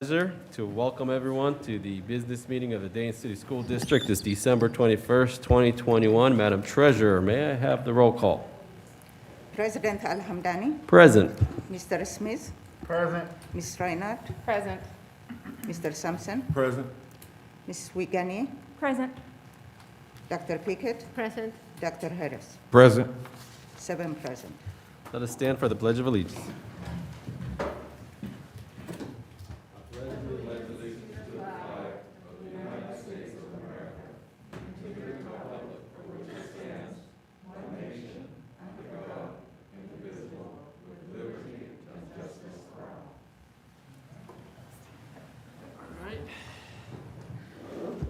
Pleasure to welcome everyone to the business meeting of the Dane City School District this December 21st, 2021. Madam Treasurer, may I have the roll call? President Al-Hamdani, Present. Mr. Smith, Present. Ms. Reinhardt, Present. Mr. Sampson, Present. Ms. Wigani, Present. Dr. Pickett, Present. Dr. Harris. Present. 7 present. Let us stand for the Pledge of Allegiance.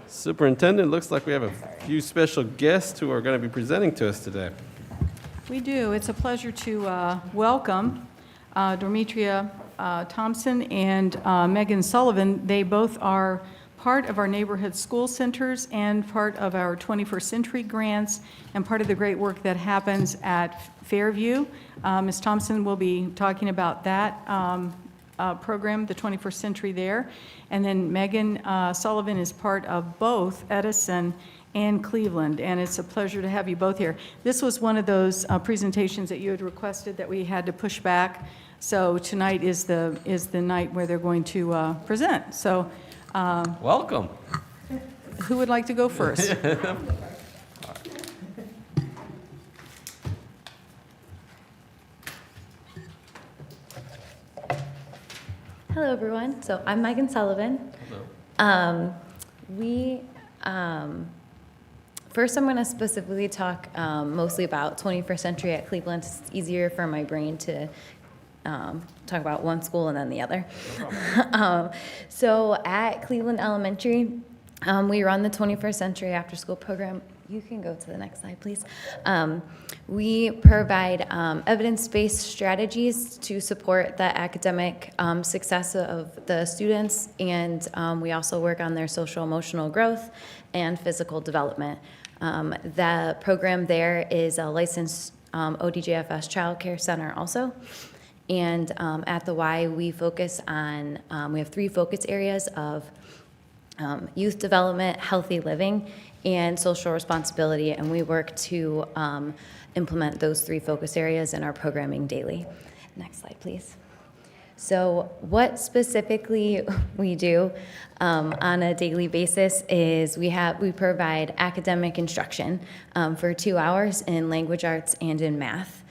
Superintendent, looks like we have a few special guests who are going to be presenting to us today. We do. It's a pleasure to welcome Dormetria Thompson and Megan Sullivan. They both are part of our neighborhood school centers and part of our 21st Century grants and part of the great work that happens at Fairview. Ms. Thompson will be talking about that program, the 21st Century there. And then Megan Sullivan is part of both Edison and Cleveland, and it's a pleasure to have you both here. This was one of those presentations that you had requested that we had to push back, so tonight is the night where they're going to present. So Welcome. who would like to go first? Hello, everyone. So I'm Megan Sullivan. Hello. First, I'm going to specifically talk mostly about 21st Century at Cleveland. It's easier for my brain to talk about one school and then the other. So at Cleveland Elementary, we run the 21st Century After School program. You can go to the next slide, please. We provide evidence-based strategies to support the academic success of the students, and we also work on their social-emotional growth and physical development. The program there is a licensed ODJFS child care center also. And at the Y, we focus on, we have 3 focus areas of youth development, healthy living, and social responsibility, and we work to implement those 3 focus areas in our programming daily. Next slide, please. So what specifically we do on a daily basis is we provide academic instruction for 2 hours in language arts and in math.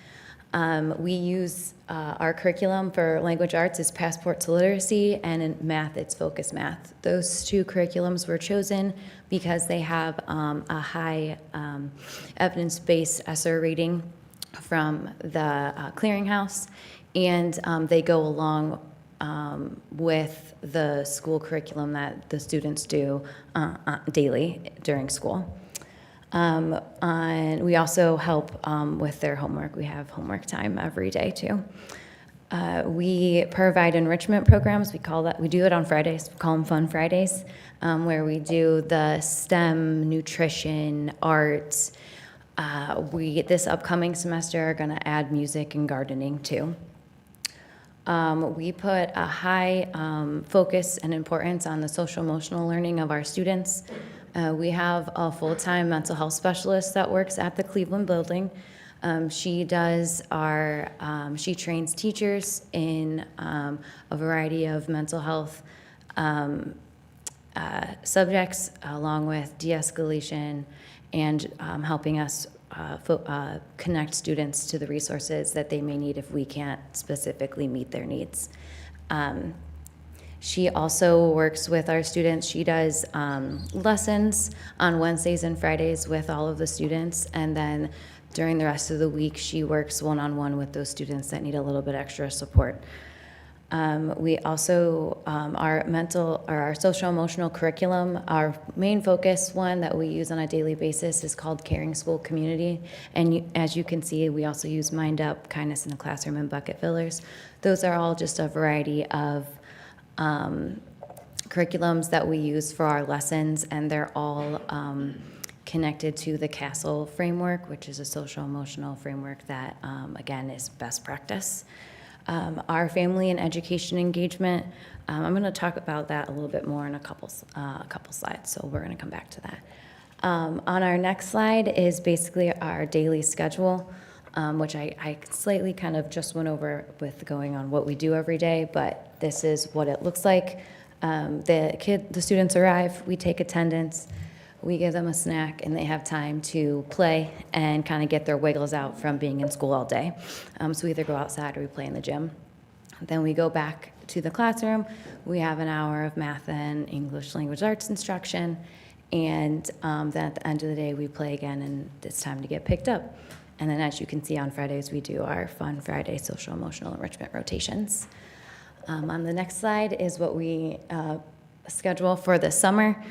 We use our curriculum for language arts is Passport to Literacy, and in math, it's Focus Math. Those 2 curriculums were chosen because they have a high evidence-based ESSER rating from the Clearinghouse, and they go along with the school curriculum that the students do daily during school. And we also help with their homework. We have homework time every day too. We provide enrichment programs. We do it on Fridays. We call them Fun Fridays, where we do the STEM, nutrition, arts. This upcoming semester are going to add music and gardening too. We put a high focus and importance on the social-emotional learning of our students. We have a full-time mental health specialist that works at the Cleveland building. She trains teachers in a variety of mental health subjects, along with de-escalation and helping us connect students to the resources that they may need if we can't specifically meet their needs. She also works with our students. She does lessons on Wednesdays and Fridays with all of the students, and then during the rest of the week, she works one-on-one with those students that need a little bit extra support. We also, our social-emotional curriculum, our main focus one that we use on a daily basis is called Caring School Community. And as you can see, we also use Mind Up, Kindness in the Classroom, and Bucket Fillers. Those are all just a variety of curriculums that we use for our lessons, and they're all connected to the CASEL framework, which is a social-emotional framework that, again, is best practice. Our family and education engagement, I'm going to talk about that a little bit more in a couple slides, so we're going to come back to that. On our next slide is basically our daily schedule, which I slightly kind of just went over with going on what we do every day, but this is what it looks like. The students arrive, we take attendance, we give them a snack, and they have time to play and kind of get their wiggles out from being in school all day. So we either go outside or we play in the gym. Then we go back to the classroom. We have an hour of math and English language arts instruction. And then at the end of the day, we play again, and it's time to get picked up. And then as you can see on Fridays, we do our Fun Friday social emotional enrichment rotations. On the next slide is what we schedule for the summer,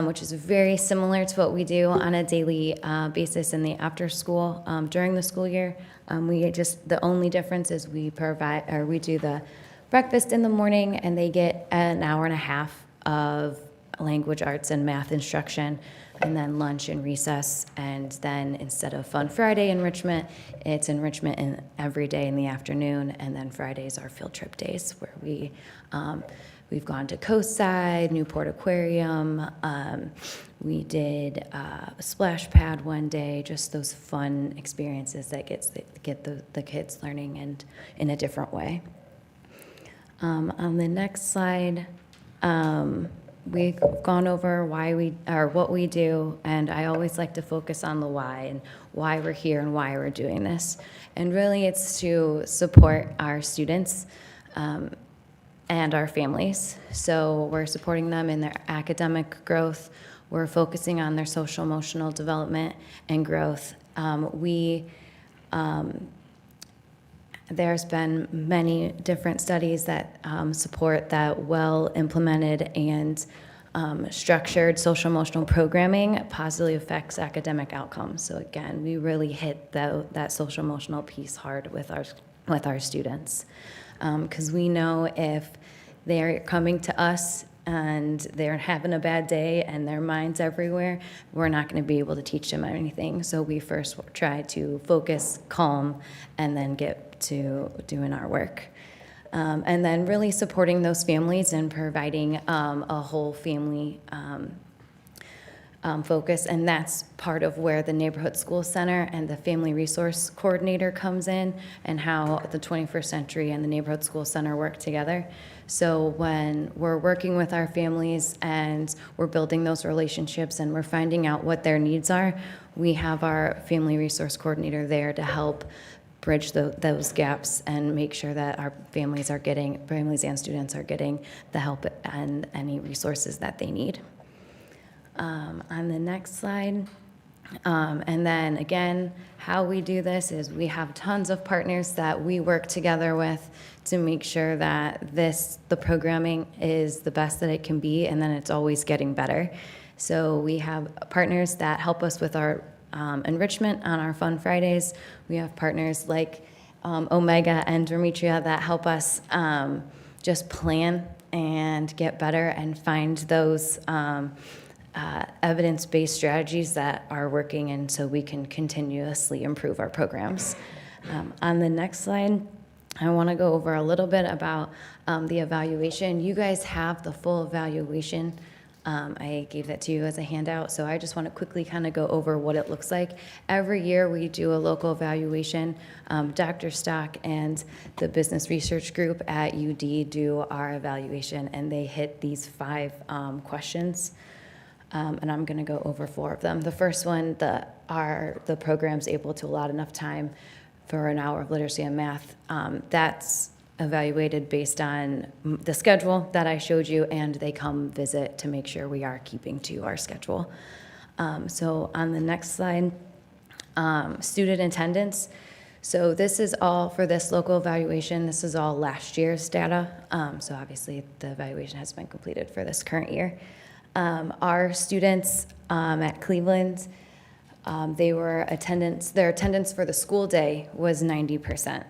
which is very similar to what we do on a daily basis in the after school during the school year. The only difference is we do the breakfast in the morning, and they get an hour and a half of language arts and math instruction, and then lunch and recess. And then instead of Fun Friday enrichment, it's enrichment in every day in the afternoon. And then Fridays are field trip days where we've gone to Coastside, Newport Aquarium. We did a splash pad one day, just those fun experiences that get the kids learning and in a different way. On the next slide, we've gone over what we do, and I always like to focus on the why and why we're here and why we're doing this. And really it's to support our students and our families. So we're supporting them in their academic growth. We're focusing on their social emotional development and growth. There's been many different studies that support that well-implemented and structured social emotional programming positively affects academic outcomes. So again, we really hit that social emotional piece hard with our students, because we know if they're coming to us and they're having a bad day and their mind's everywhere, we're not going to be able to teach them anything. So we first try to focus, calm, and then get to doing our work. And then really supporting those families and providing a whole family focus. And that's part of where the Neighborhood School Center and the Family Resource Coordinator comes in, and how the 21st Century and the Neighborhood School Center work together. So when we're working with our families and we're building those relationships and we're finding out what their needs are, we have our Family Resource Coordinator there to help bridge those gaps and make sure that our families and students are getting the help and any resources that they need. On the next slide, and then again, how we do this is we have tons of partners that we work together with to make sure that the programming is the best that it can be, and then it's always getting better. So we have partners that help us with our enrichment on our Fun Fridays. We have partners like Omega and Dormitria that help us just plan and get better and find those evidence-based strategies that are working, and so we can continuously improve our programs. On the next slide, I want to go over a little bit about the evaluation. You guys have the full evaluation. I gave that to you as a handout, so I just want to quickly kind of go over what it looks like. Every year we do a local evaluation. Dr. Stock and the Business Research Group at UD do our evaluation, and they hit these 5 questions. And I'm going to go over 4 of them. The first one, the program's able to allot enough time for an hour of literacy and math. That's evaluated based on the schedule that I showed you, and they come visit to make sure we are keeping to our schedule. So on the next slide, student attendance. So this is all for this local evaluation. This is all last year's data. So obviously the evaluation has been completed for this current year. Our students at Cleveland, their attendance for the school day was 90%,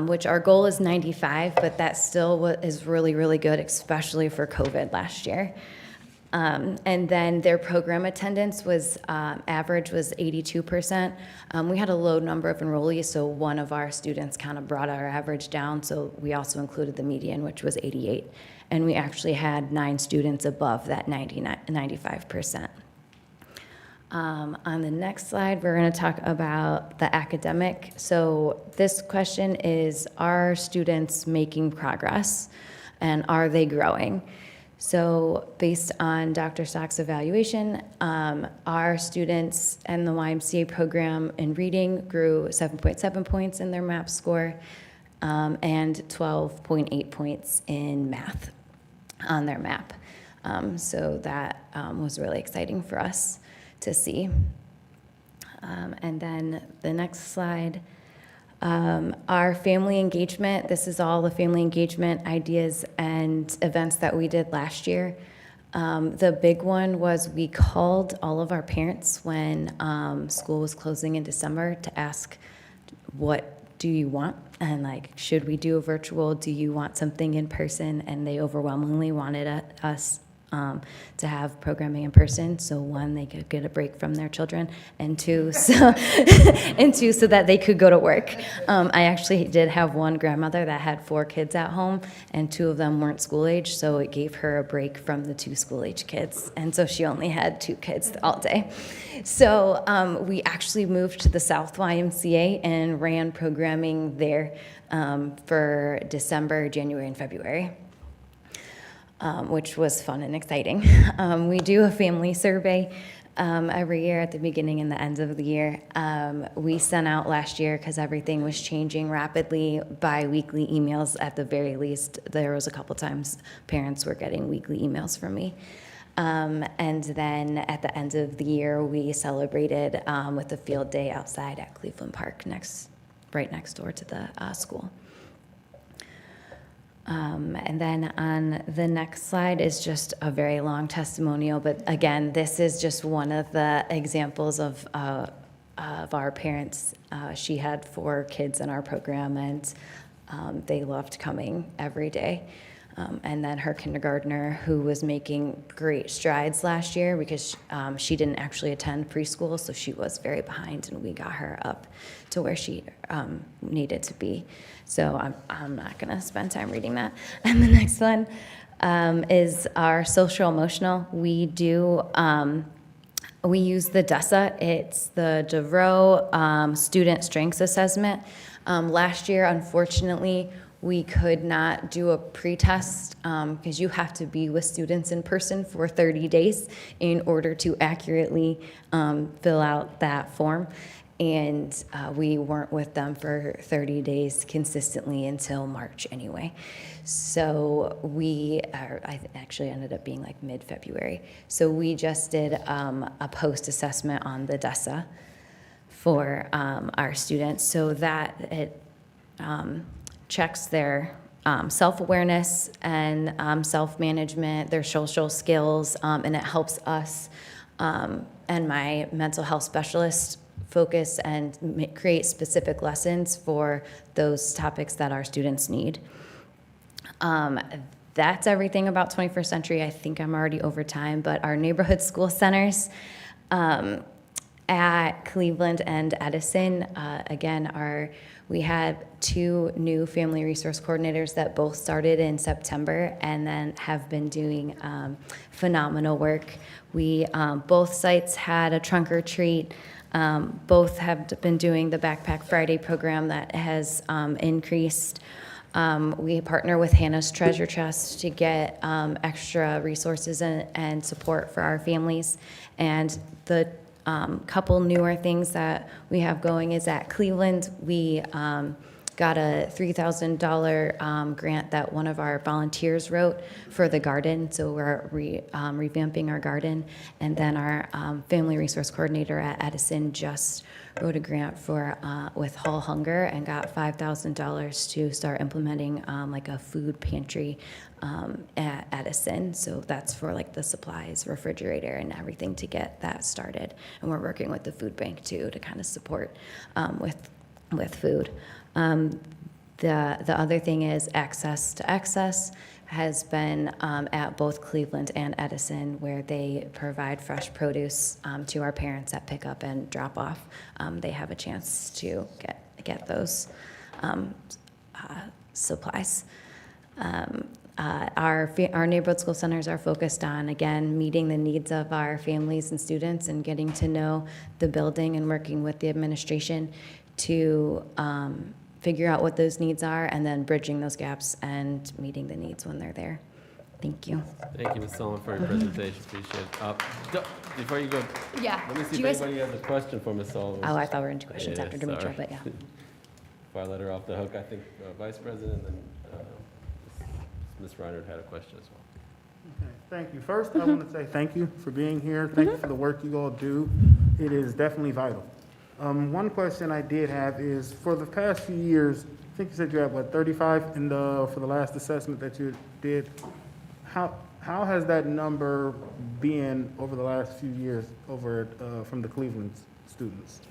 which our goal is 95, but that still is really, really good, especially for COVID last year. And then their program attendance was, average was 82%. We had a low number of enrollees, so one of our students kind of brought our average down, so we also included the median, which was 88. And we actually had 9 students above that 95%. On the next slide, we're going to talk about the academic. So this question is, are students making progress, and are they growing? So based on Dr. Stock's evaluation, our students in the YMCA program in reading grew 7.7 points in their MAP score, and 12.8 points in math on their MAP. So that was really exciting for us to see. And then the next slide, our family engagement. This is all the family engagement ideas and events that we did last year. The big one was we called all of our parents when school was closing in December to ask, what do you want? And like, should we do a virtual? Do you want something in person? And they overwhelmingly wanted us to have programming in person. So one, they could get a break from their children, and two, so that they could go to work. I actually did have one grandmother that had 4 kids at home, and 2 of them weren't school age, so it gave her a break from the 2 school age kids, and so she only had 2 kids all day. So we actually moved to the South YMCA and ran programming there for December, January, and February. Which was fun and exciting. We do a family survey every year at the beginning and the end of the year. We sent out last year, because everything was changing rapidly, bi-weekly emails at the very least. There was a couple times parents were getting weekly emails from me. And then at the end of the year, we celebrated with a field day outside at Cleveland Park, right next door to the school. And then on the next slide is just a very long testimonial, but again, this is just one of the examples of our parents. She had 4 kids in our program, and they loved coming every day. And then her kindergartner, who was making great strides last year because she didn't actually attend preschool, so she was very behind, and we got her up to where she needed to be. So I'm not going to spend time reading that. And the next one is our social emotional. We use the DESA. It's the DeVroe Student Strengths Assessment. Last year, unfortunately, we could not do a pretest because you have to be with students in person for 30 days in order to accurately fill out that form. And we weren't with them for 30 days consistently until March anyway. So I actually ended up being like mid-February. So we just did a post-assessment on the DESA for our students, so that it checks their self-awareness and self-management, their social skills, and it helps us and my mental health specialist focus and create specific lessons for those topics that our students need. That's everything about 21st Century. I think I'm already over time, but our neighborhood school centers at Cleveland and Edison, again, we had 2 new family resource coordinators that both started in September and then have been doing phenomenal work. Both sites had a trunk or treat. Both have been doing the Backpack Friday program that has increased. We partner with Hannah's Treasure Chest to get extra resources and support for our families. And the couple newer things that we have going is at Cleveland, we got a $3,000 grant that one of our volunteers wrote for the garden. So we're revamping our garden. And then our family resource coordinator at Edison just wrote a grant for with Hull Hunger and got $5,000 to start implementing like a food pantry at Edison. So that's for like the supplies, refrigerator, and everything to get that started. And we're working with the food bank too to kind of support with food. The other thing is Access to Access. has been at both Cleveland and Edison, where they provide fresh produce to our parents at pickup and drop off. They have a chance to get those supplies. Our neighborhood school centers are focused on, again, meeting the needs of our families and students and getting to know the building and working with the administration to figure out what those needs are and then bridging those gaps and meeting the needs when they're there. Thank you. Thank you, Ms. Sullivan, for your presentation. Appreciate it. Before you go, Yeah. let me see Do if you guys- anybody has a question for Ms. Sullivan. Oh, I thought we were into questions Yeah, after Demetra, sorry. but yeah. Before I let her off the hook, I think Vice President and Ms. Reinhardt had a question as well. Okay, thank you. First, I want to say thank you for being here. Thank you for the work you all do. It is definitely vital. One question I did have is, for the past few years, I think you said you had, what, 35 for the last assessment that you did? How has that number been over the last few years from the Cleveland students?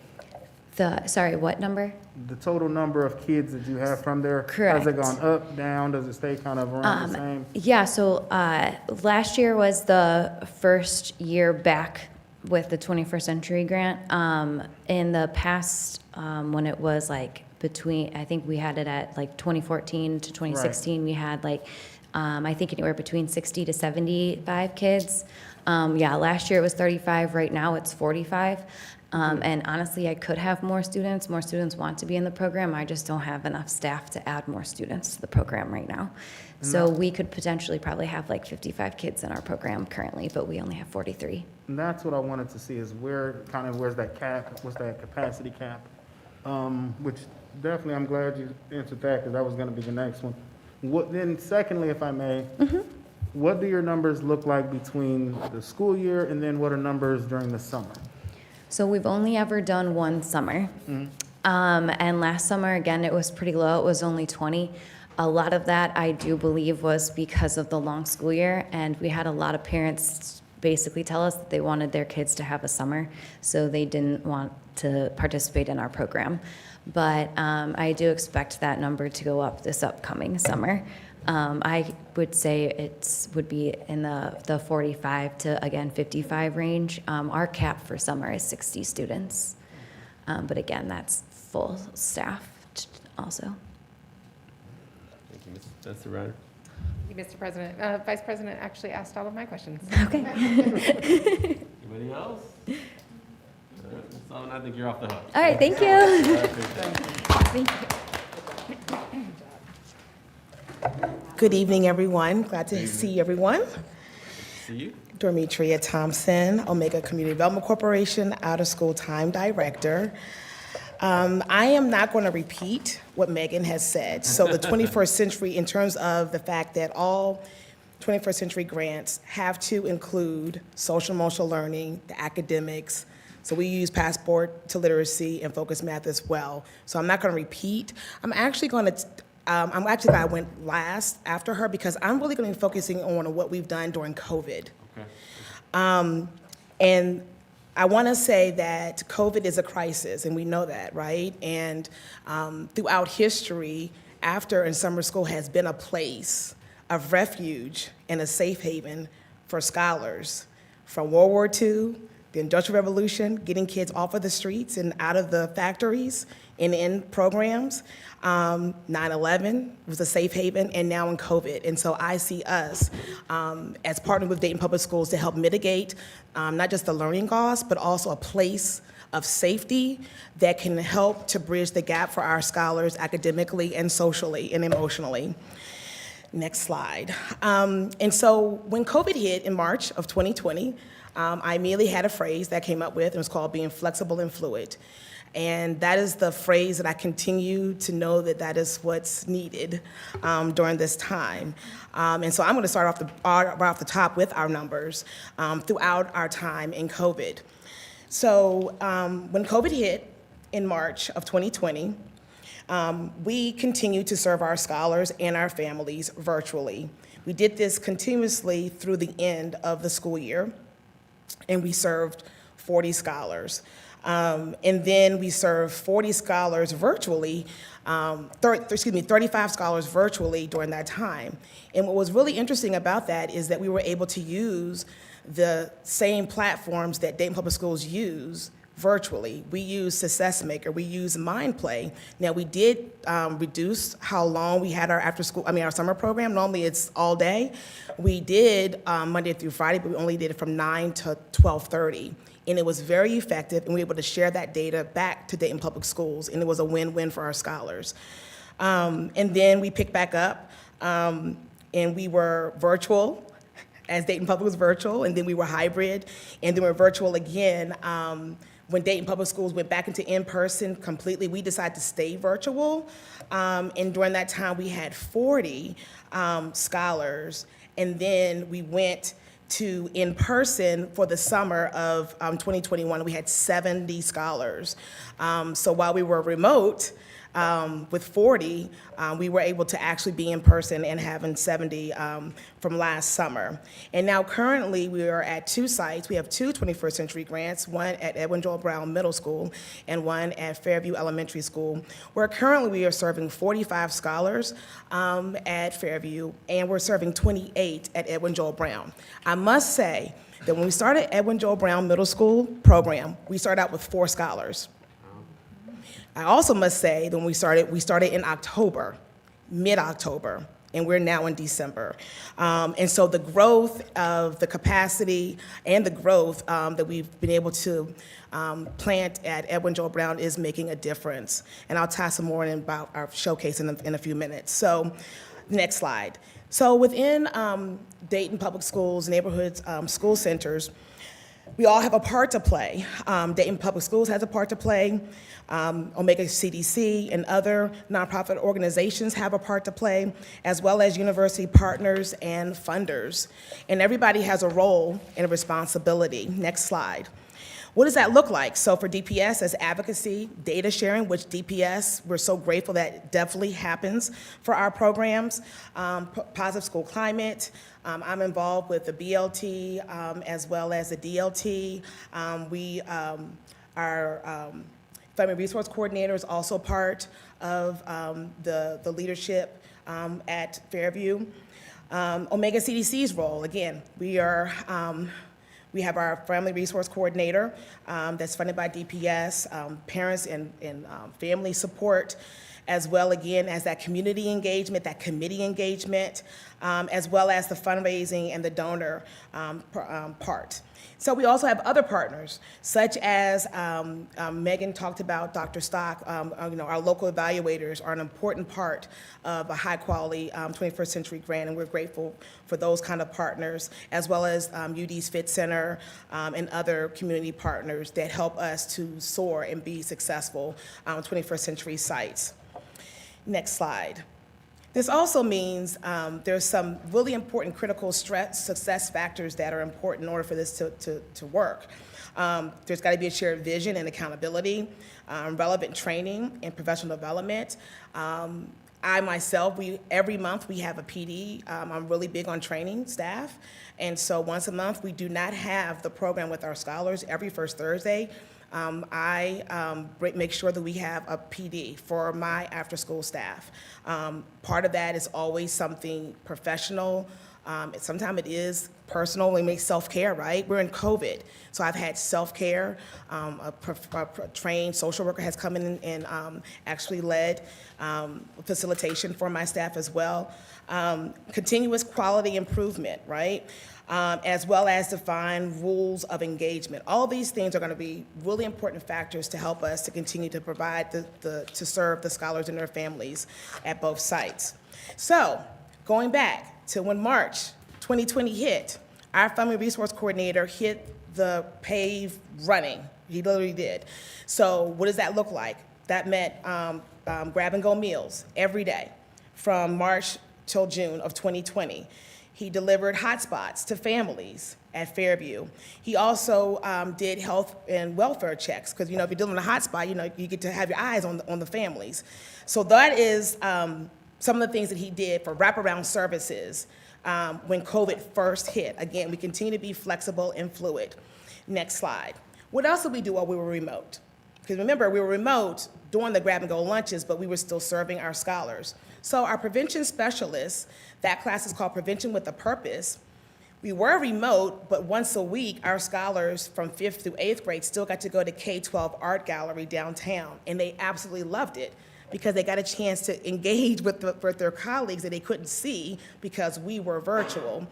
Sorry, what number? The total number of kids that you have from there? Has it Correct. gone up, down? Does it stay kind of around the same? Yeah, so last year was the first year back with the 21st Century Grant. In the past, when it was like I think we had it at like 2014 to 2016, we had like, I think anywhere between 60 to 75 kids. Yeah, last year it was 35, right now it's 45. And honestly, I could have more students. More students want to be in the program. I just don't have enough staff to add more students to the program right now. So we could potentially probably have like 55 kids in our program currently, but we only have 43. And that's what I wanted to see, is where's that cap, what's that capacity cap? Which definitely, I'm glad you answered that, because that was gonna be the next one. Then secondly, if I may, what do your numbers look like between the school year, and then what are numbers during the summer? So we've only ever done one summer. And last summer, again, it was pretty low. It was only 20. A lot of that, I do believe, was because of the long school year. And we had a lot of parents basically tell us that they wanted their kids to have a summer, so they didn't want to participate in our program. But I do expect that number to go up this upcoming summer. I would say it would be in the 45 to, again, 55 range. Our cap for summer is 60 students. But again, that's full staff also. Thank you, Ms. Reinhardt. Thank you, Mr. President. Vice President actually asked all of my questions. Okay. Anybody else? Ms. Sullivan, I think you're off the hook. All right, thank you. I appreciate it. Thank you. Good evening, everyone. Glad to see everyone. See you. Dormetria Thompson, Omega Community Development Corporation, Out of School Time Director. I am not going to repeat what Megan has said. So the 21st century, in terms of the fact that all 21st century grants have to include social emotional learning, the academics. So we use Passport to Literacy and Focus Math as well. So I'm not going to repeat. I'm actually glad I went last after her, because I'm really going to be focusing on what we've done during COVID. Okay. And I want to say that COVID is a crisis, and we know that, right? And throughout history, after and summer school has been a place of refuge and a safe haven for scholars. From World War II, the Industrial Revolution, getting kids off of the streets and out of the factories and in programs. 9/11 was a safe haven, and now in COVID. And so I see us as partnering with Dayton Public Schools to help mitigate not just the learning costs, but also a place of safety that can help to bridge the gap for our scholars academically and socially and emotionally. Next slide. And so when COVID hit in March of 2020, I immediately had a phrase that I came up with, and it was called being flexible and fluid. And that is the phrase that I continue to know that is what's needed during this time. And so I'm going to start right off the top with our numbers throughout our time in COVID. So when COVID hit in March of 2020, we continued to serve our scholars and our families virtually. We did this continuously through the end of the school year, and we served 40 scholars. And then we serve 40 scholars virtually, 35 scholars virtually during that time. And what was really interesting about that is that we were able to use the same platforms that Dayton Public Schools use virtually. We use Success Maker, we use MindPlay. Now, we did reduce how long we had our our summer program. Normally it's all day. We did Monday through Friday, but we only did it from 9 to 12:30. And it was very effective, and we were able to share that data back to Dayton Public Schools, and it was a win-win for our scholars. And then we picked back up, and we were virtual, as Dayton Public was virtual, and then we were hybrid, and then we were virtual again. When Dayton Public Schools went back into in-person completely, we decided to stay virtual. And during that time, we had 40 scholars, and then we went to in-person for the summer of 2021. We had 70 scholars. So while we were remote, with 40, we were able to actually be in person and having 70 from last summer. And now currently we are at 2 sites. We have 2 21st Century grants, one at Edwin Joel Brown Middle School and one at Fairview Elementary School, where currently we are serving 45 scholars at Fairview, and we're serving 28 at Edwin Joel Brown. I must say that when we started Edwin Joel Brown Middle School program, we started out with 4 scholars. I also must say that when we started in October, mid-October, and we're now in December. And so the growth of the capacity and the growth that we've been able to plant at Edwin Joel Brown is making a difference. And I'll tell some more about our showcase in a few minutes. So, next slide. So within Dayton Public Schools, neighborhoods, school centers, we all have a part to play. Dayton Public Schools has a part to play. Omega CDC and other nonprofit organizations have a part to play, as well as university partners and funders. And everybody has a role and a responsibility. Next slide. What does that look like? So for DPS, as advocacy, data sharing, which DPS, we're so grateful that definitely happens for our programs. Positive school climate. I'm involved with the BLT as well as the DLT. Our Family Resource Coordinator is also part of the leadership at Fairview. Omega CDC's role, again, we have our Family Resource Coordinator that's funded by DPS, parents and family support, as well, again, as that community engagement, that committee engagement, as well as the fundraising and the donor part. So we also have other partners, such as Megan talked about, Dr. Stock, our local evaluators are an important part of a high-quality 21st Century grant, and we're grateful for those kind of partners, as well as UD's Fit Center and other community partners that help us to soar and be successful on 21st Century sites. Next slide. This also means there's some really important critical success factors that are important in order for this to work. There's got to be a shared vision and accountability, relevant training and professional development. I myself, every month we have a PD. I'm really big on training staff. And so once a month, we do not have the program with our scholars every first Thursday. I make sure that we have a PD for my after-school staff. Part of that is always something professional. Sometimes it is personal. We make self-care, right? We're in COVID, so I've had self-care. A trained social worker has come in and actually led facilitation for my staff as well. Continuous quality improvement, right? As well as define rules of engagement. All these things are going to be really important factors to help us to continue to provide to serve the scholars and their families at both sites. So, going back to when March 2020 hit, our Family Resource Coordinator hit the pave running. He literally did. So what does that look like? That meant grab-and-go meals every day from March till June of 2020. He delivered hotspots to families at Fairview. He also did health and welfare checks, because if you're dealing with a hotspot, you get to have your eyes on the families. So that is some of the things that he did for wraparound services when COVID first hit. Again, we continue to be flexible and fluid. Next slide. What else did we do while we were remote? Because remember, we were remote doing the grab-and-go lunches, but we were still serving our scholars. So our prevention specialists, that class is called Prevention with a Purpose. We were remote, but once a week, our scholars from 5th through 8th grade still got to go to K-12 Art Gallery downtown, and they absolutely loved it because they got a chance to engage with their colleagues that they couldn't see because we were virtual.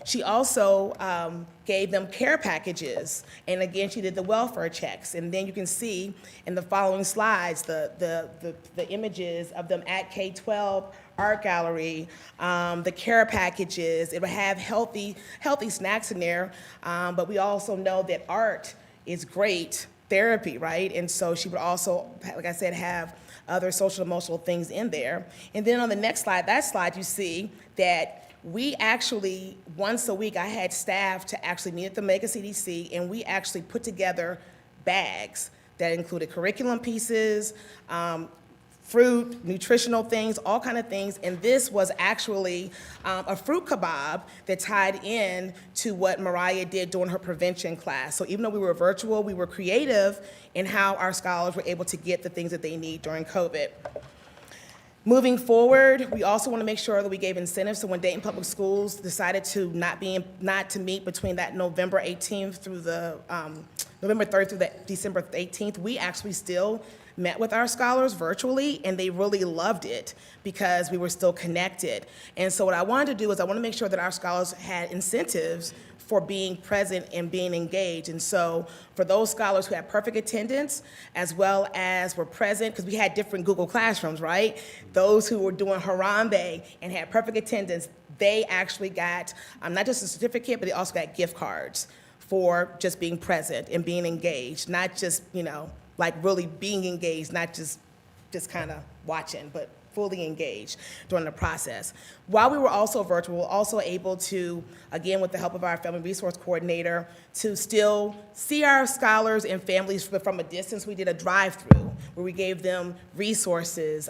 She also gave them care packages, and again, she did the welfare checks. And then you can see in the following slides the images of them at K-12 Art Gallery, the care packages. It would have healthy snacks in there, but we also know that art is great therapy, right? And so she would also, like I said, have other social emotional things in there. And then on the next slide, that slide, you see that we actually, once a week, I had staff to actually meet at the Mega CDC, and we actually put together bags that included curriculum pieces, fruit, nutritional things, all kind of things. And this was actually a fruit kebab that tied in to what Mariah did during her prevention class. So even though we were virtual, we were creative in how our scholars were able to get the things that they need during COVID. Moving forward, we also want to make sure that we gave incentives. So when Dayton Public Schools decided to not to meet between that November 18th through the November 3rd through the December 18th, we actually still met with our scholars virtually, and they really loved it because we were still connected. And so what I wanted to do is I want to make sure that our scholars had incentives for being present and being engaged. And so for those scholars who had perfect attendance, as well as were present, because we had different Google Classrooms, right? Those who were doing Harambe and had perfect attendance, they actually got not just a certificate, but they also got gift cards for just being present and being engaged, not just, like really being engaged, not just kind of watching, but fully engaged during the process. While we were also virtual, we were also able to, again, with the help of our family resource coordinator, to still see our scholars and families from a distance. We did a drive-through where we gave them resources,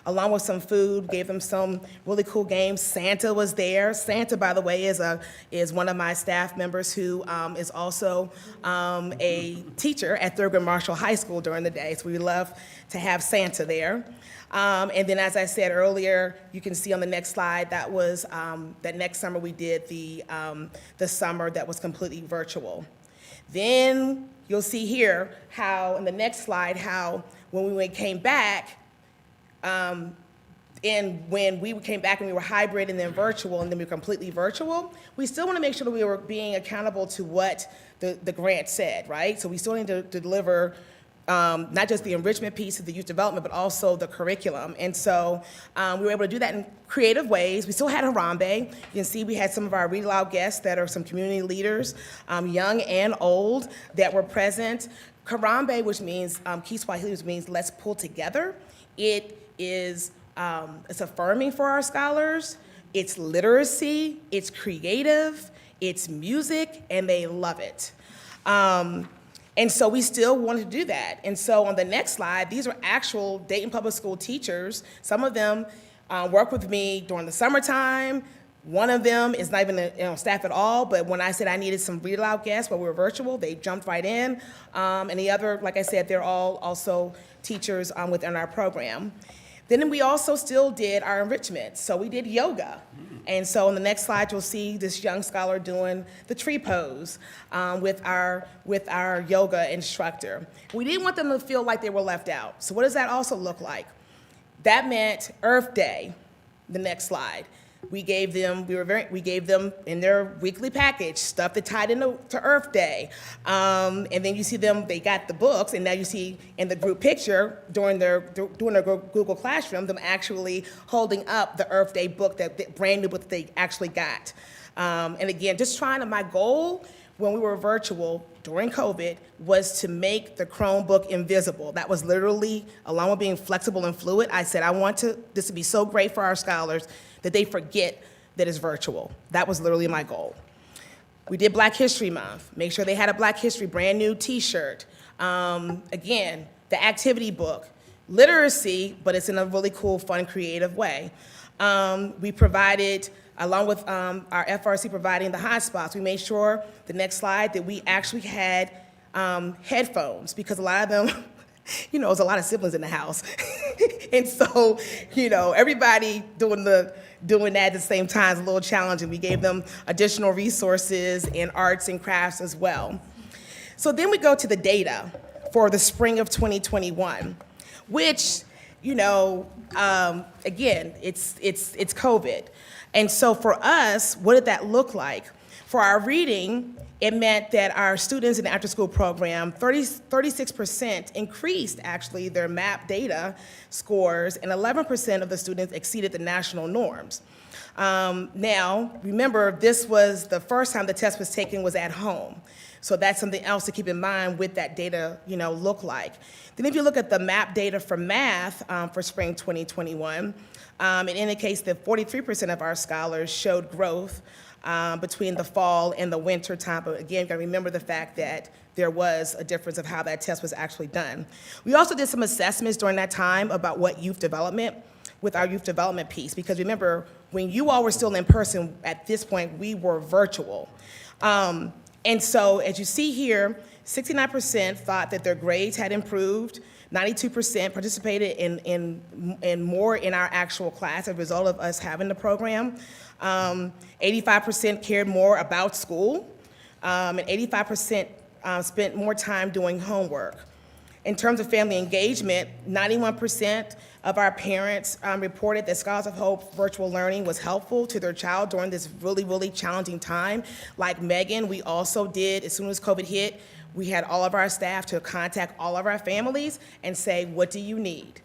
along with some food, gave them some really cool games. Santa was there. Santa, by the way, is one of my staff members who is also a teacher at Thurgood Marshall High School during the day, so we love to have Santa there. And then, as I said earlier, you can see on the next slide, that was, that next summer we did the summer that was completely virtual. Then you'll see here how, in the next slide, how when we came back, and when we came back and we were hybrid and then virtual and then we were completely virtual, we still want to make sure that we were being accountable to what the grant said, right? So we still need to deliver not just the enrichment piece of the youth development, but also the curriculum. And so we were able to do that in creative ways. We still had Harambe. You can see we had some of our Read Aloud guests that are some community leaders, young and old, that were present. Harambe, which means, Kiswahili, which means let's pull together. It is, it's affirming for our scholars. It's literacy, it's creative, it's music, and they love it. And so we still wanted to do that. And so on the next slide, these are actual Dayton Public School teachers. Some of them work with me during the summertime. One of them is not even staff at all, but when I said I needed some Read Aloud guests while we were virtual, they jumped right in. And the other, like I said, they're all also teachers within our program. Then we also still did our enrichment. So we did yoga. And so on the next slide, you'll see this young scholar doing the tree pose with our yoga instructor. We didn't want them to feel like they were left out. So what does that also look like? That meant Earth Day, the next slide. We gave them in their weekly package stuff that tied into Earth Day. And then you see them, they got the books, and now you see in the group picture during their Google Classroom, them actually holding up the Earth Day book, that brand new book that they actually got. And again, just trying to, my goal when we were virtual during COVID was to make the Chromebook invisible. That was literally, along with being flexible and fluid, I said I want this to be so great for our scholars that they forget that it's virtual. That was literally my goal. We did Black History Month. Make sure they had a Black History brand new t-shirt. Again, the activity book. Literacy, but it's in a really cool, fun, creative way. We provided, along with our FRC providing the hotspots, we made sure, the next slide, that we actually had headphones, because a lot of them, there's a lot of siblings in the house. And so, everybody doing that at the same time is a little challenging. We gave them additional resources in arts and crafts as well. So then we go to the data for the spring of 2021, which, again, it's COVID. And so for us, what did that look like? For our reading, it meant that our students in the after-school program, 36% increased actually their MAP data scores, and 11% of the students exceeded the national norms. Now, remember, this was the first time the test was taken was at home. So that's something else to keep in mind with that data, look like. Then if you look at the MAP data for math for spring 2021, it indicates that 43% of our scholars showed growth between the fall and the winter time. But again, you gotta remember the fact that there was a difference of how that test was actually done. We also did some assessments during that time about what youth development, with our youth development piece, because remember, when you all were still in person, at this point, we were virtual. And so, as you see here, 69% thought that their grades had improved, 92% participated in more in our actual class as a result of us having the program. 85% cared more about school, and 85% spent more time doing homework. In terms of family engagement, 91% of our parents reported that Scholars of Hope virtual learning was helpful to their child during this really, really challenging time. Like Megan, we also did, as soon as COVID hit, we had all of our staff to contact all of our families and say, what do you need?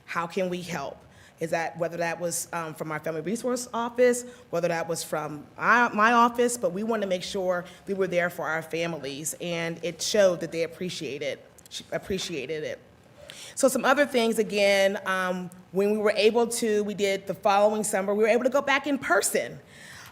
How can we help? Is that whether that was from our Family Resource Office, whether that was from my office, but we wanted to make sure we were there for our families, and it showed that they appreciated it. So some other things, again, when we were able to, we did the following summer, we were able to go back in person,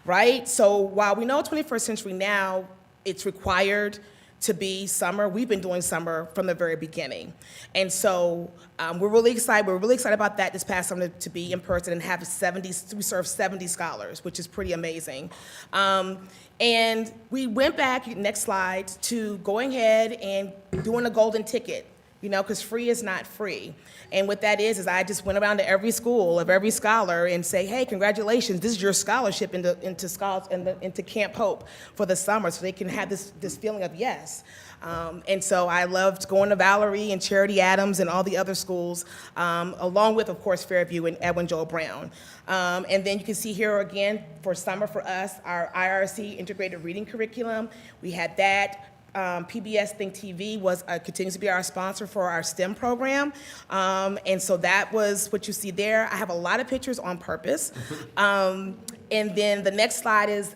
right? So while we know 21st century now, it's required to be summer, we've been doing summer from the very beginning. And so we're really excited. We're really excited about that this past summer to be in person and have we serve 70 scholars, which is pretty amazing. And we went back, next slide, to going ahead and doing a golden ticket, because free is not free. And what that is I just went around to every school of every scholar and say, hey, congratulations, this is your scholarship into Camp Hope for the summer, so they can have this feeling of yes. And so I loved going to Valerie and Charity Adams and all the other schools, along with, of course, Fairview and Edwin Joel Brown. And then you can see here again, for summer for us, our IRC integrated reading curriculum. We had that. PBS Think TV continues to be our sponsor for our STEM program. And so that was what you see there. I have a lot of pictures on purpose. And then the next slide is,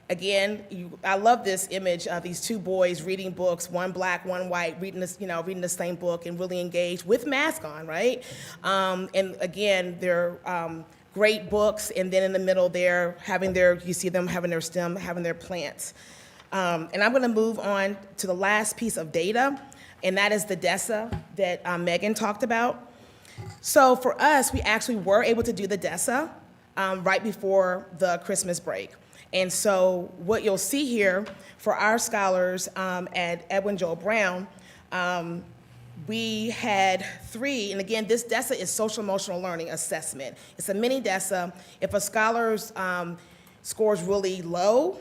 again, I love this image of these two boys reading books, one black, one white, reading the same book and really engaged with mask on, right? And again, they're great books. And then in the middle there, you see them having their STEM, having their plants. And I'm going to move on to the last piece of data, and that is the DESA that Megan talked about. So for us, we actually were able to do the DESA right before the Christmas break. And so what you'll see here for our scholars at Edwin Joel Brown, we had 3, and again, this DESA is social emotional learning assessment. It's a mini DESA. If a scholar's scores really low,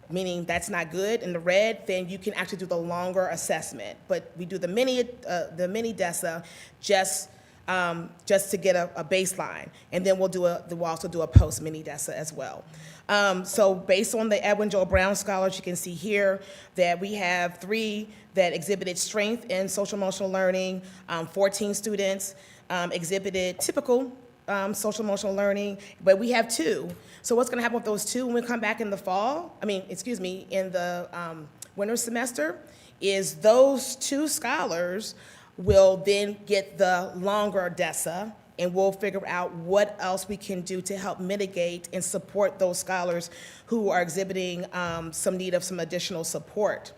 meaning that's not good in the red, then you can actually do the longer assessment. But we do the mini DESA just to get a baseline, and then we'll also do a post mini DESA as well. So based on the Edwin Joel Brown scholars, you can see here that we have 3 that exhibited strength in social emotional learning, 14 students exhibited typical social emotional learning, but we have 2. So what's gonna happen with those 2 when we come back in the in the winter semester, is those 2 scholars will then get the longer DESA, and we'll figure out what else we can do to help mitigate and support those scholars who are exhibiting some need of some additional support.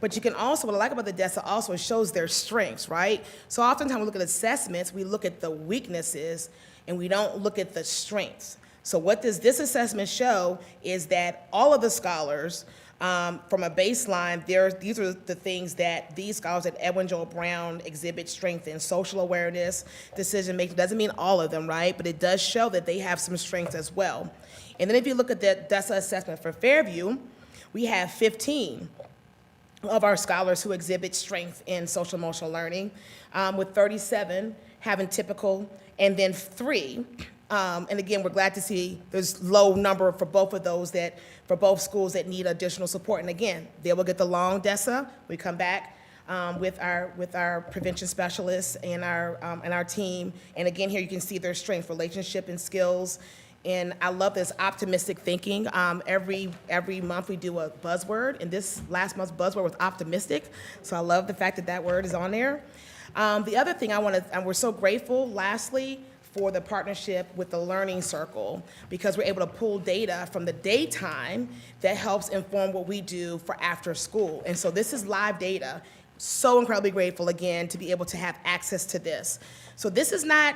But you can also, what I like about the DESA also, it shows their strengths, right? So oftentimes we look at assessments, we look at the weaknesses, and we don't look at the strengths. So what does this assessment show is that all of the scholars From a baseline, these are the things that these scholars at Edwin Joel Brown exhibit: strength in social awareness, decision-making. Doesn't mean all of them, right? But it does show that they have some strengths as well. And then if you look at the DESA assessment for Fairview, we have 15 of our scholars who exhibit strength in social emotional learning, with 37 having typical, and then 3. And again, we're glad to see there's low number for both of those for both schools that need additional support. And again, they will get the long DESA. We come back with our prevention specialists and our team. And again, here you can see their strength, relationship and skills. And I love this optimistic thinking. Every month we do a buzzword, and this last month's buzzword was optimistic. So I love the fact that that word is on there. The other thing and we're so grateful, lastly, for the partnership with the Learning Circle, because we're able to pull data from the daytime that helps inform what we do for after school. And so this is live data. So incredibly grateful, again, to be able to have access to this. So this is not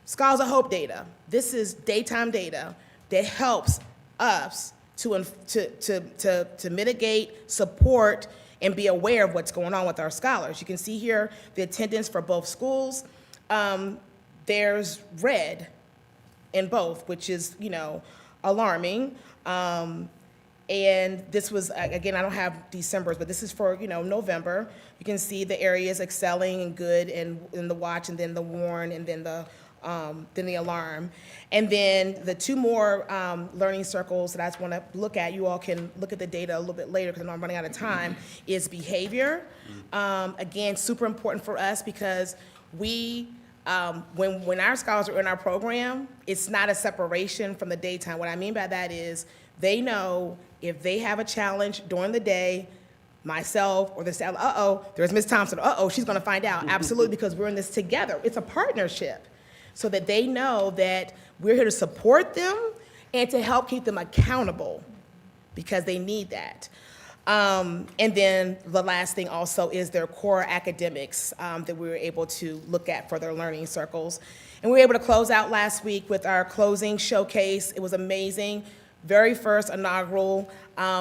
Scholars of Hope data. This is daytime data that helps us to mitigate, support, and be aware of what's going on with our scholars. You can see here the attendance for both schools. There's red in both, which is, alarming. And this was, again, I don't have December's, but this is for, November. You can see the areas excelling and good and in the watch, and then the warn, and then the alarm. And then the 2 more learning circles that I just want to look at, you all can look at the data a little bit later because I know I'm running out of time, is behavior. Again, super important for us because when our scholars are in our program, it's not a separation from the daytime. What I mean by that is they know if they have a challenge during the day, myself or the staff, there's Ms. Thompson, she's going to find out. Absolutely, because we're in this together. It's a partnership, so that they know that we're here to support them and to help keep them accountable, because they need that. And then the last thing also is their core academics that we were able to look at for their learning circles. And we were able to close out last week with our closing showcase. It was amazing. Very first inaugural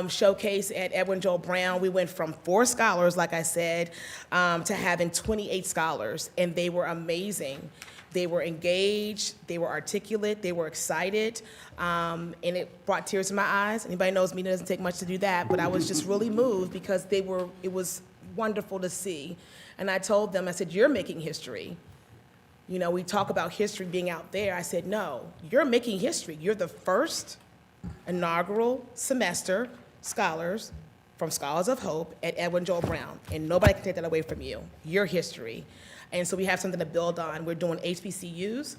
showcase at Edwin Joel Brown. We went from 4 scholars, like I said, to having 28 scholars, and they were amazing. They were engaged, they were articulate, they were excited, and it brought tears to my eyes. Anybody knows me, it doesn't take much to do that, but I was just really moved because it was wonderful to see. And I told them, I said, you're making history. We talk about history being out there. I said, no, you're making history. You're the first inaugural semester scholars from Scholars of Hope at Edwin Joel Brown, and nobody can take that away from you. Your history. And so we have something to build on. We're doing HBCUs.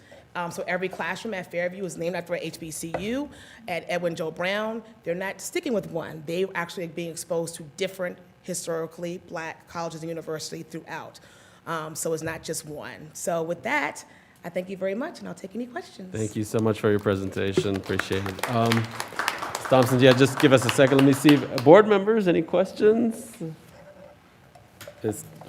So every classroom at Fairview is named after an HBCU. At Edwin Joel Brown, they're not sticking with one. They actually are being exposed to different historically Black colleges and universities throughout. So it's not just one. So with that, I thank you very much, and I'll take any questions. Thank you so much for your presentation. Appreciate it. Ms. Thompson, just give us a second. Let me see. Board members, any questions?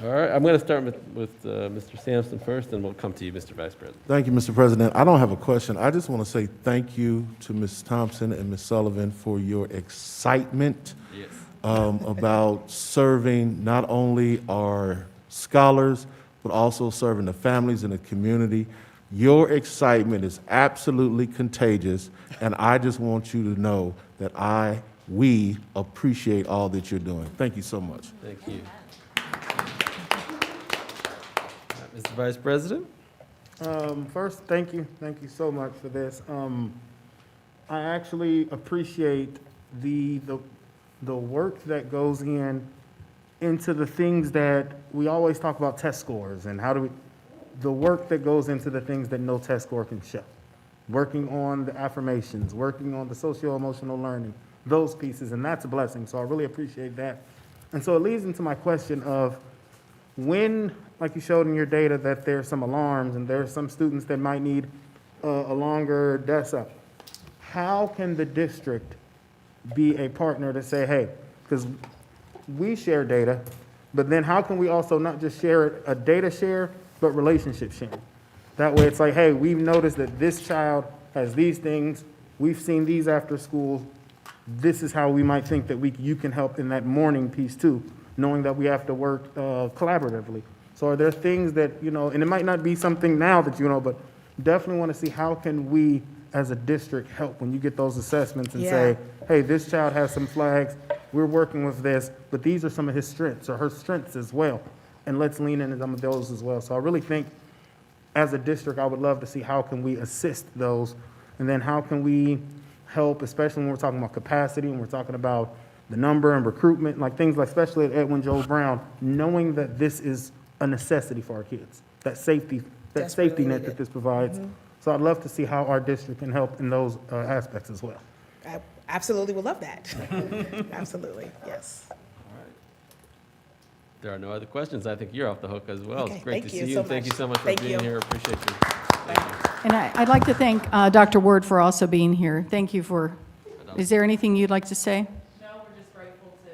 All right, I'm going to start with Mr. Sampson first, and we'll come to you, Mr. Vice President. Thank you, Mr. President. I don't have a question. I just want to say thank you to Ms. Thompson and Ms. Sullivan for your excitement Yes. about serving not only our scholars, but also serving the families in the community. Your excitement is absolutely contagious, and I just want you to know that we appreciate all that you're doing. Thank you so much. Thank you. Mr. Vice President? First, thank you so much for this. I actually appreciate the work that goes into the things that we always talk about, test scores, and the work that goes into the things that no test score can show. Working on the affirmations, working on the socio-emotional learning, those pieces, and that's a blessing, so I really appreciate that. And so it leads into my question of when, like you showed in your data, that there's some alarms and there's some students that might need a longer DESA, how can the district be a partner to say, hey, because we share data, but then how can we also not just share a data share, but relationship sharing? That way it's like, hey, we've noticed that this child has these things, we've seen these after school this is how we might think that you can help in that morning piece too, knowing that we have to work collaboratively. So are there things that, and it might not be something now that but definitely want to see how can we as a district help when you get those assessments and say, hey, this child has some flags, we're working with this, but these are some of his strengths or her strengths as well. And let's lean into some of those as well. So I really think as a district, I would love to see how can we assist those, and then how can we help, especially when we're talking about capacity and we're talking about the number and recruitment, like things like, especially at Edwin Joe Brown, knowing that this is a necessity for our kids, that safety Desperately net needed. that this provides. So I'd love to see how our district can help in those aspects as well. I absolutely would love that. Absolutely, yes. There are no other questions. I think you're off the hook as well. Okay, It's great to thank see you you. so and Thank you much. so much for Thank being you. here. Appreciate you. Thank you. And I'd like to thank Dr. Word for also being here. Thank you for, is there anything you'd like to say? No, we're just grateful to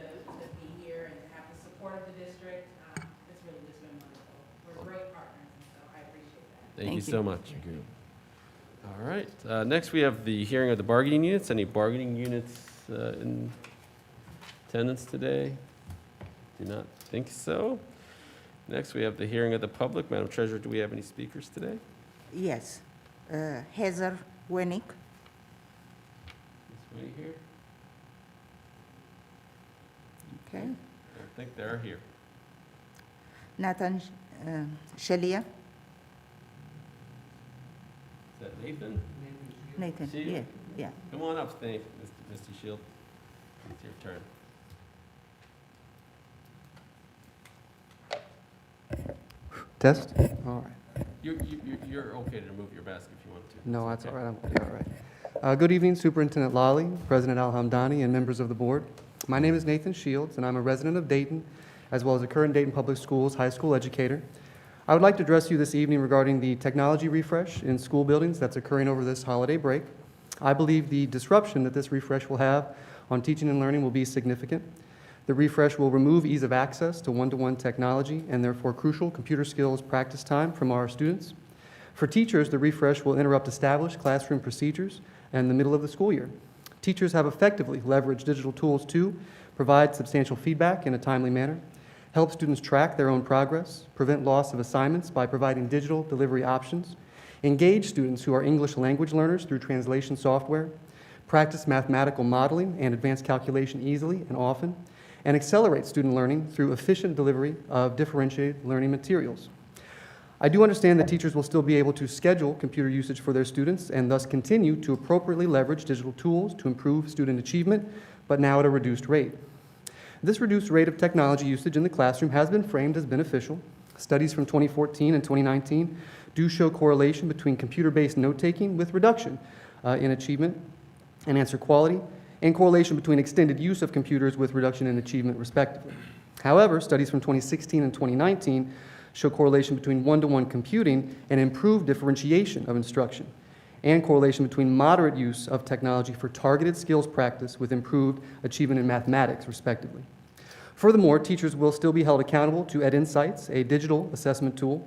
be here and have the support of the district. It's really just been wonderful. We're great partners, and so I appreciate that. Thank you Thank you. so much. All right. Next, we have the hearing of the bargaining units. Any bargaining units in attendance today? Do not think so. Next, we have the hearing of the public. Madam Treasurer, do we have any speakers today? Yes. Heather Winnick, Is Winnie here? okay. I think they're here. Nathan Shalia, Is that Nathan? Nathan, Shield? yeah, yeah. Come on up, Mr. Shield. It's your turn. Test? All right. You're okay to remove your mask if you want to. No, that's all right. I'm all right. Good evening, Superintendent Lally, President Al-Hamdani, and members of the board. My name is Nathan Shields, and I'm a resident of Dayton, as well as a current Dayton Public Schools high school educator. I would like to address you this evening regarding the technology refresh in school buildings that's occurring over this holiday break. I believe the disruption that this refresh will have on teaching and learning will be significant. The refresh will remove ease of access to one-to-one technology and therefore crucial computer skills practice time from our students. For teachers, the refresh will interrupt established classroom procedures in the middle of the school year. Teachers have effectively leveraged digital tools to provide substantial feedback in a timely manner, help students track their own progress, prevent loss of assignments by providing digital delivery options, engage students who are English language learners through translation software, practice mathematical modeling and advanced calculation easily and often, and accelerate student learning through efficient delivery of differentiated learning materials. I do understand that teachers will still be able to schedule computer usage for their students and thus continue to appropriately leverage digital tools to improve student achievement, but now at a reduced rate. This reduced rate of technology usage in the classroom has been framed as beneficial. Studies from 2014 and 2019 do show correlation between computer-based note-taking with reduction in achievement and answer quality, and correlation between extended use of computers with reduction in achievement, respectively. However, studies from 2016 and 2019 show correlation between one-to-one computing and improved differentiation of instruction, and correlation between moderate use of technology for targeted skills practice with improved achievement in mathematics, respectively. Furthermore, teachers will still be held accountable to EdInsights, a digital assessment tool.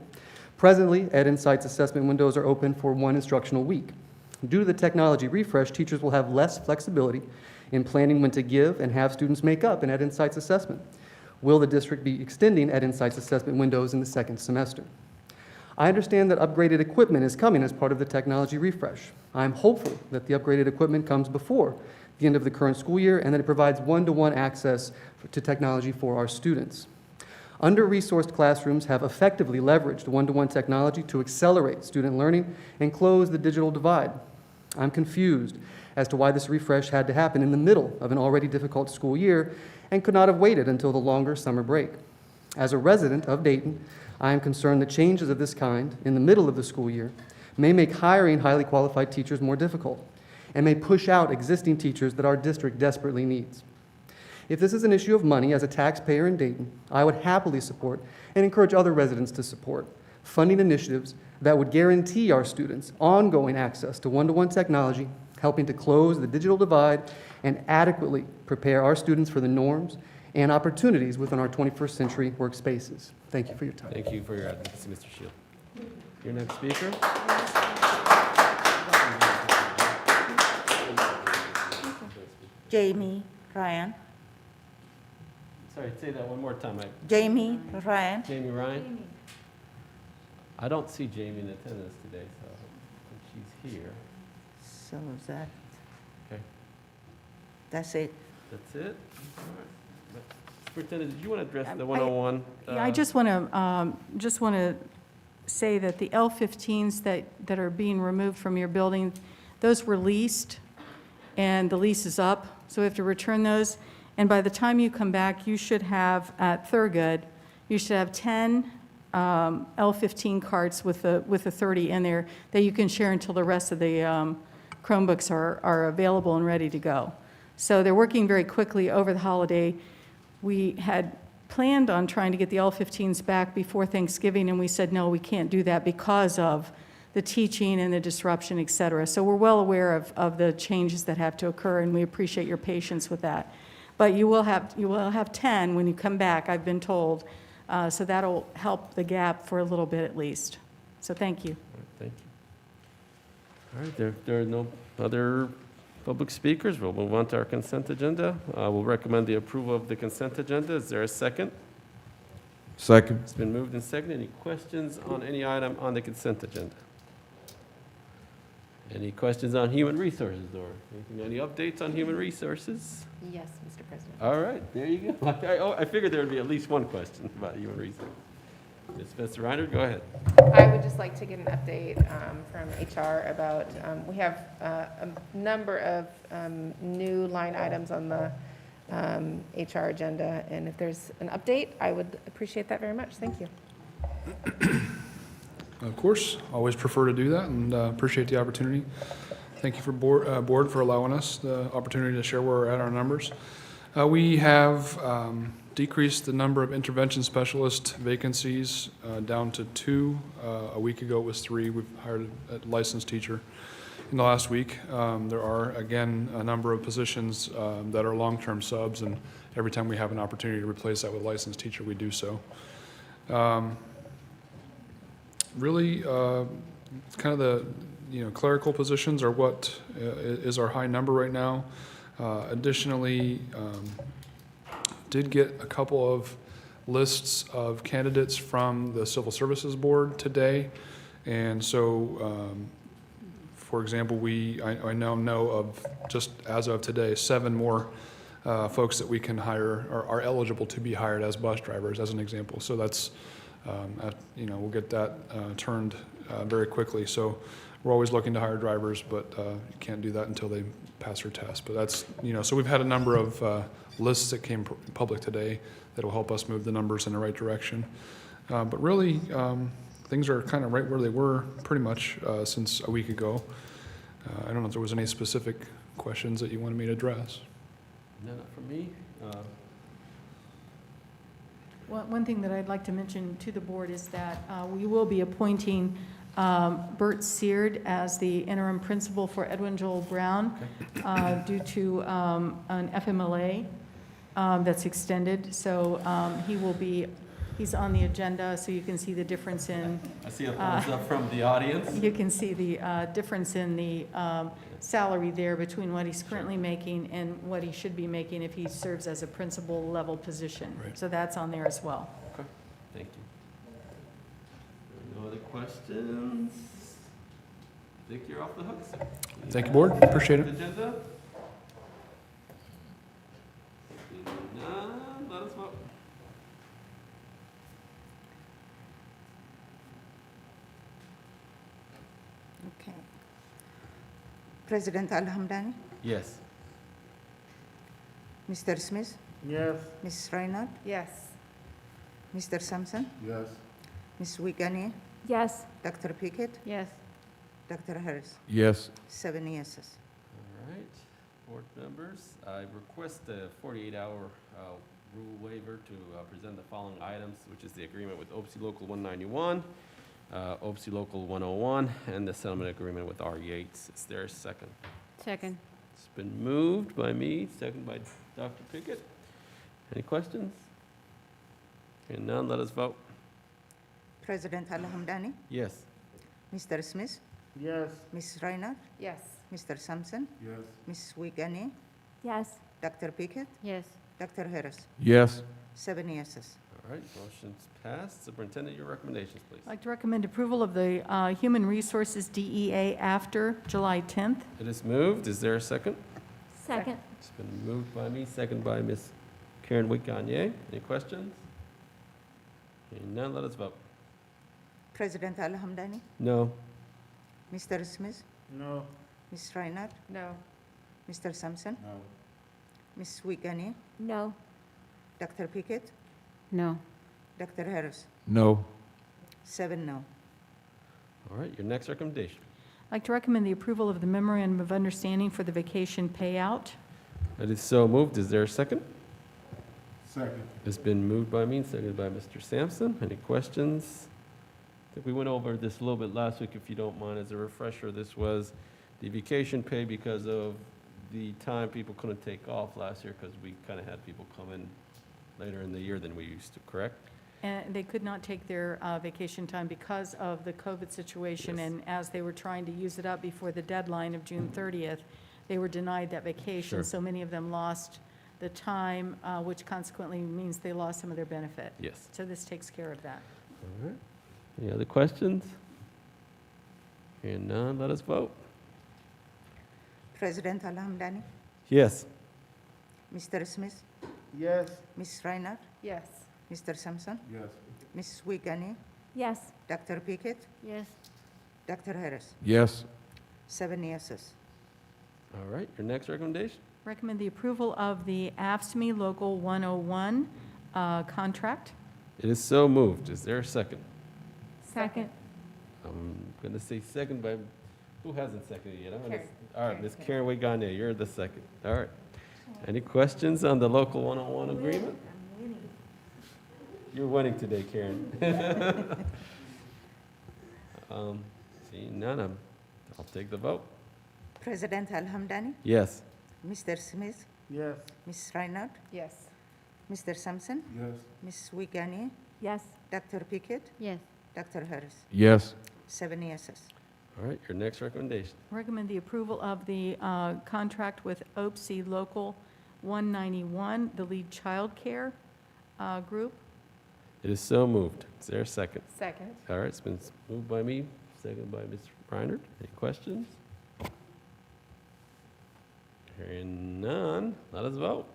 Presently, EdInsights assessment windows are open for one instructional week. Due to the technology refresh, teachers will have less flexibility in planning when to give and have students make up an EdInsights assessment. Will the district be extending EdInsights assessment windows in the second semester? I understand that upgraded equipment is coming as part of the technology refresh. I'm hopeful that the upgraded equipment comes before the end of the current school year and that it provides one-to-one access to technology for our students. Under-resourced classrooms have effectively leveraged one-to-one technology to accelerate student learning and close the digital divide. I'm confused as to why this refresh had to happen in the middle of an already difficult school year and could not have waited until the longer summer break. As a resident of Dayton, I am concerned that changes of this kind in the middle of the school year may make hiring highly qualified teachers more difficult and may push out existing teachers that our district desperately needs. If this is an issue of money as a taxpayer in Dayton, I would happily support and encourage other residents to support funding initiatives that would guarantee our students ongoing access to one-to-one technology, helping to close the digital divide and adequately prepare our students for the norms and opportunities within our 21st century workspaces. Thank you for your time. Thank you for your advocacy, Mr. Shield. Your next speaker? Jamie Ryan. Sorry, say that one more time. Jamie Ryan. Jamie Ryan? I don't see Jamie in attendance today, so I think she's here. So that, Okay, that's it. that's it? All right. Superintendent, did you want to address the I- 101? Yeah, I just want to say that the L-15s that are being removed from your building, those were leased, and the lease is up, so we have to return those. And by the time you come back, you should have, at Thurgood, you should have 10 L-15 carts with the 30 in there that you can share until the rest of the Chromebooks are available and ready to go. So they're working very quickly over the holiday. We had planned on trying to get the L-15s back before Thanksgiving, and we said, no, we can't do that because of the teaching and the disruption, et cetera. So we're well aware of the changes that have to occur, and we appreciate your patience with that. But you will have 10 when you come back, I've been told, so that'll help the gap for a little bit at least. So thank you. All right, thank you. All right, there are no other public speakers. We'll move on to our consent agenda. We'll recommend the approval of the consent agenda. Is there a second? Second. It's been moved and seconded. Any questions on any item on the consent agenda? Any questions on human resources or anything, any updates on human resources? Yes, Mr. President. All right, there you go. I figured there would be at least one question about human resources. Ms. Reiner, go ahead. I would just like to get an update from HR about, we have a number of new line items on the HR agenda, and if there's an update, I would appreciate that very much. Thank you. Of course, always prefer to do that, and appreciate the opportunity. Thank you for board for allowing us the opportunity to share where we're at our numbers. We have decreased the number of intervention specialist vacancies down to 2. A week ago, it was 3. We've hired a licensed teacher in the last week. There are, again, a number of positions that are long-term subs, and every time we have an opportunity to replace that with a licensed teacher, we do so. Really, it's kind of the clerical positions are what is our high number right now. Additionally, did get a couple of lists of candidates from the Civil Services Board today, and so, for example, I now know of, just as of today, 7 more folks that we can hire or are eligible to be hired as bus drivers, as an example. So that's we'll get that turned very quickly. So we're always looking to hire drivers, but you can't do that until they pass their test. But that's, so we've had a number of lists that came public today that will help us move the numbers in the right direction. But really, things are kind of right where they were pretty much since a week ago. I don't know if there was any specific questions that you wanted me to address. No, not from me. One thing that I'd like to mention to the board is that we will be appointing Bert Seard as the interim principal for Edwin Joel Brown due to an FMLA that's extended. So he's on the agenda, so you can see the difference in. I see a thumbs up from the audience. You can see the difference in the salary there between what he's currently making and what he should be making if he serves as a principal level position. Right. So that's on there as well. Okay, thank you. No other questions? I think you're off the hook, sir. Thank you, board. Appreciate it. Agenda? None, let us vote. Okay. President Al-Hamdani, Yes. Mr. Smith, Yes. Ms. Reinhardt, Yes. Mr. Sampson, Yes. Ms. Wiegany, Yes. Dr. Pickett, Yes. Dr. Harris. Yes. 7 yeses. All right, board members, I request a 48-hour rule waiver to present the following items, which is the agreement with OPSI Local 191, OPSI Local 101, and the settlement agreement with R. Yates. Is there a second? Second. It's been moved by me, second by Dr. Pickett. Any questions? Hearing none, let us vote. President Al-Hamdani, Yes. Mr. Smith, Yes. Ms. Reinhardt, Yes. Mr. Sampson, Yes. Ms. Wiegany, Yes. Dr. Pickett, Yes. Dr. Harris. Yes. 7 yeses. All right, motion's passed. Superintendent, your recommendations, please. I'd like to recommend approval of the Human Resources DEA after July 10th. It is moved. Is there a second? Second. It's been moved by me, second by Ms. Karen Wick Gagne. Any questions? Hearing none, let us vote. President Al-Hamdani, No. Mr. Smith, No. Ms. Reinhardt, No. Mr. Sampson, No. Ms. Wiegany, No. Dr. Pickett, No. Dr. Harris. No. 7 no. All right, your next recommendation. I'd like to recommend the approval of the memorandum of understanding for the vacation payout. It is so moved. Is there a second? Second. It's been moved by me, seconded by Mr. Sampson. Any questions? I think we went over this a little bit last week, if you don't mind. As a refresher, this was the vacation pay because of the time people couldn't take off last year because we kind of had people come in later in the year than we used to, correct? And they could not take their vacation time because of the COVID situation. Yes. And as they were trying to use it up before the deadline of June 30th, they were denied that vacation. Sure. So many of them lost the time, which consequently means they lost some of their benefit. Yes. So this takes care of that. All right. Any other questions? Hearing none, let us vote. President Al-Hamdani, Yes. Mr. Smith, Yes. Ms. Reinhardt, Yes. Mr. Sampson, Yes. Ms. Wiegany, Yes. Dr. Pickett, Yes. Dr. Harris. Yes. 7 yeses. All right, your next recommendation? Recommend the approval of the AFSCME Local 101 contract. It is so moved. Is there a second? Second. I'm going to say second by, who hasn't seconded yet? I'm gonna Karen. All right, Ms. Karen Wiegany, you're the second. All right. Any questions on the local 101 agreement? You're winning today, Karen. Seeing none, I'll take the vote. President Al-Hamdani, Yes. Mr. Smith, Yes. Ms. Reinhardt, Yes. Mr. Sampson, Yes. Ms. Wiegany, Yes. Dr. Pickett, Yes. Dr. Harris. Yes. 7 yeses. All right, your next recommendation. Recommend the approval of the contract with OPSI Local 191, the lead child care group. It is so moved. Is there a second? Second. All right, it's been moved by me, seconded by Ms. Reinhardt. Any questions? Hearing none, let us vote.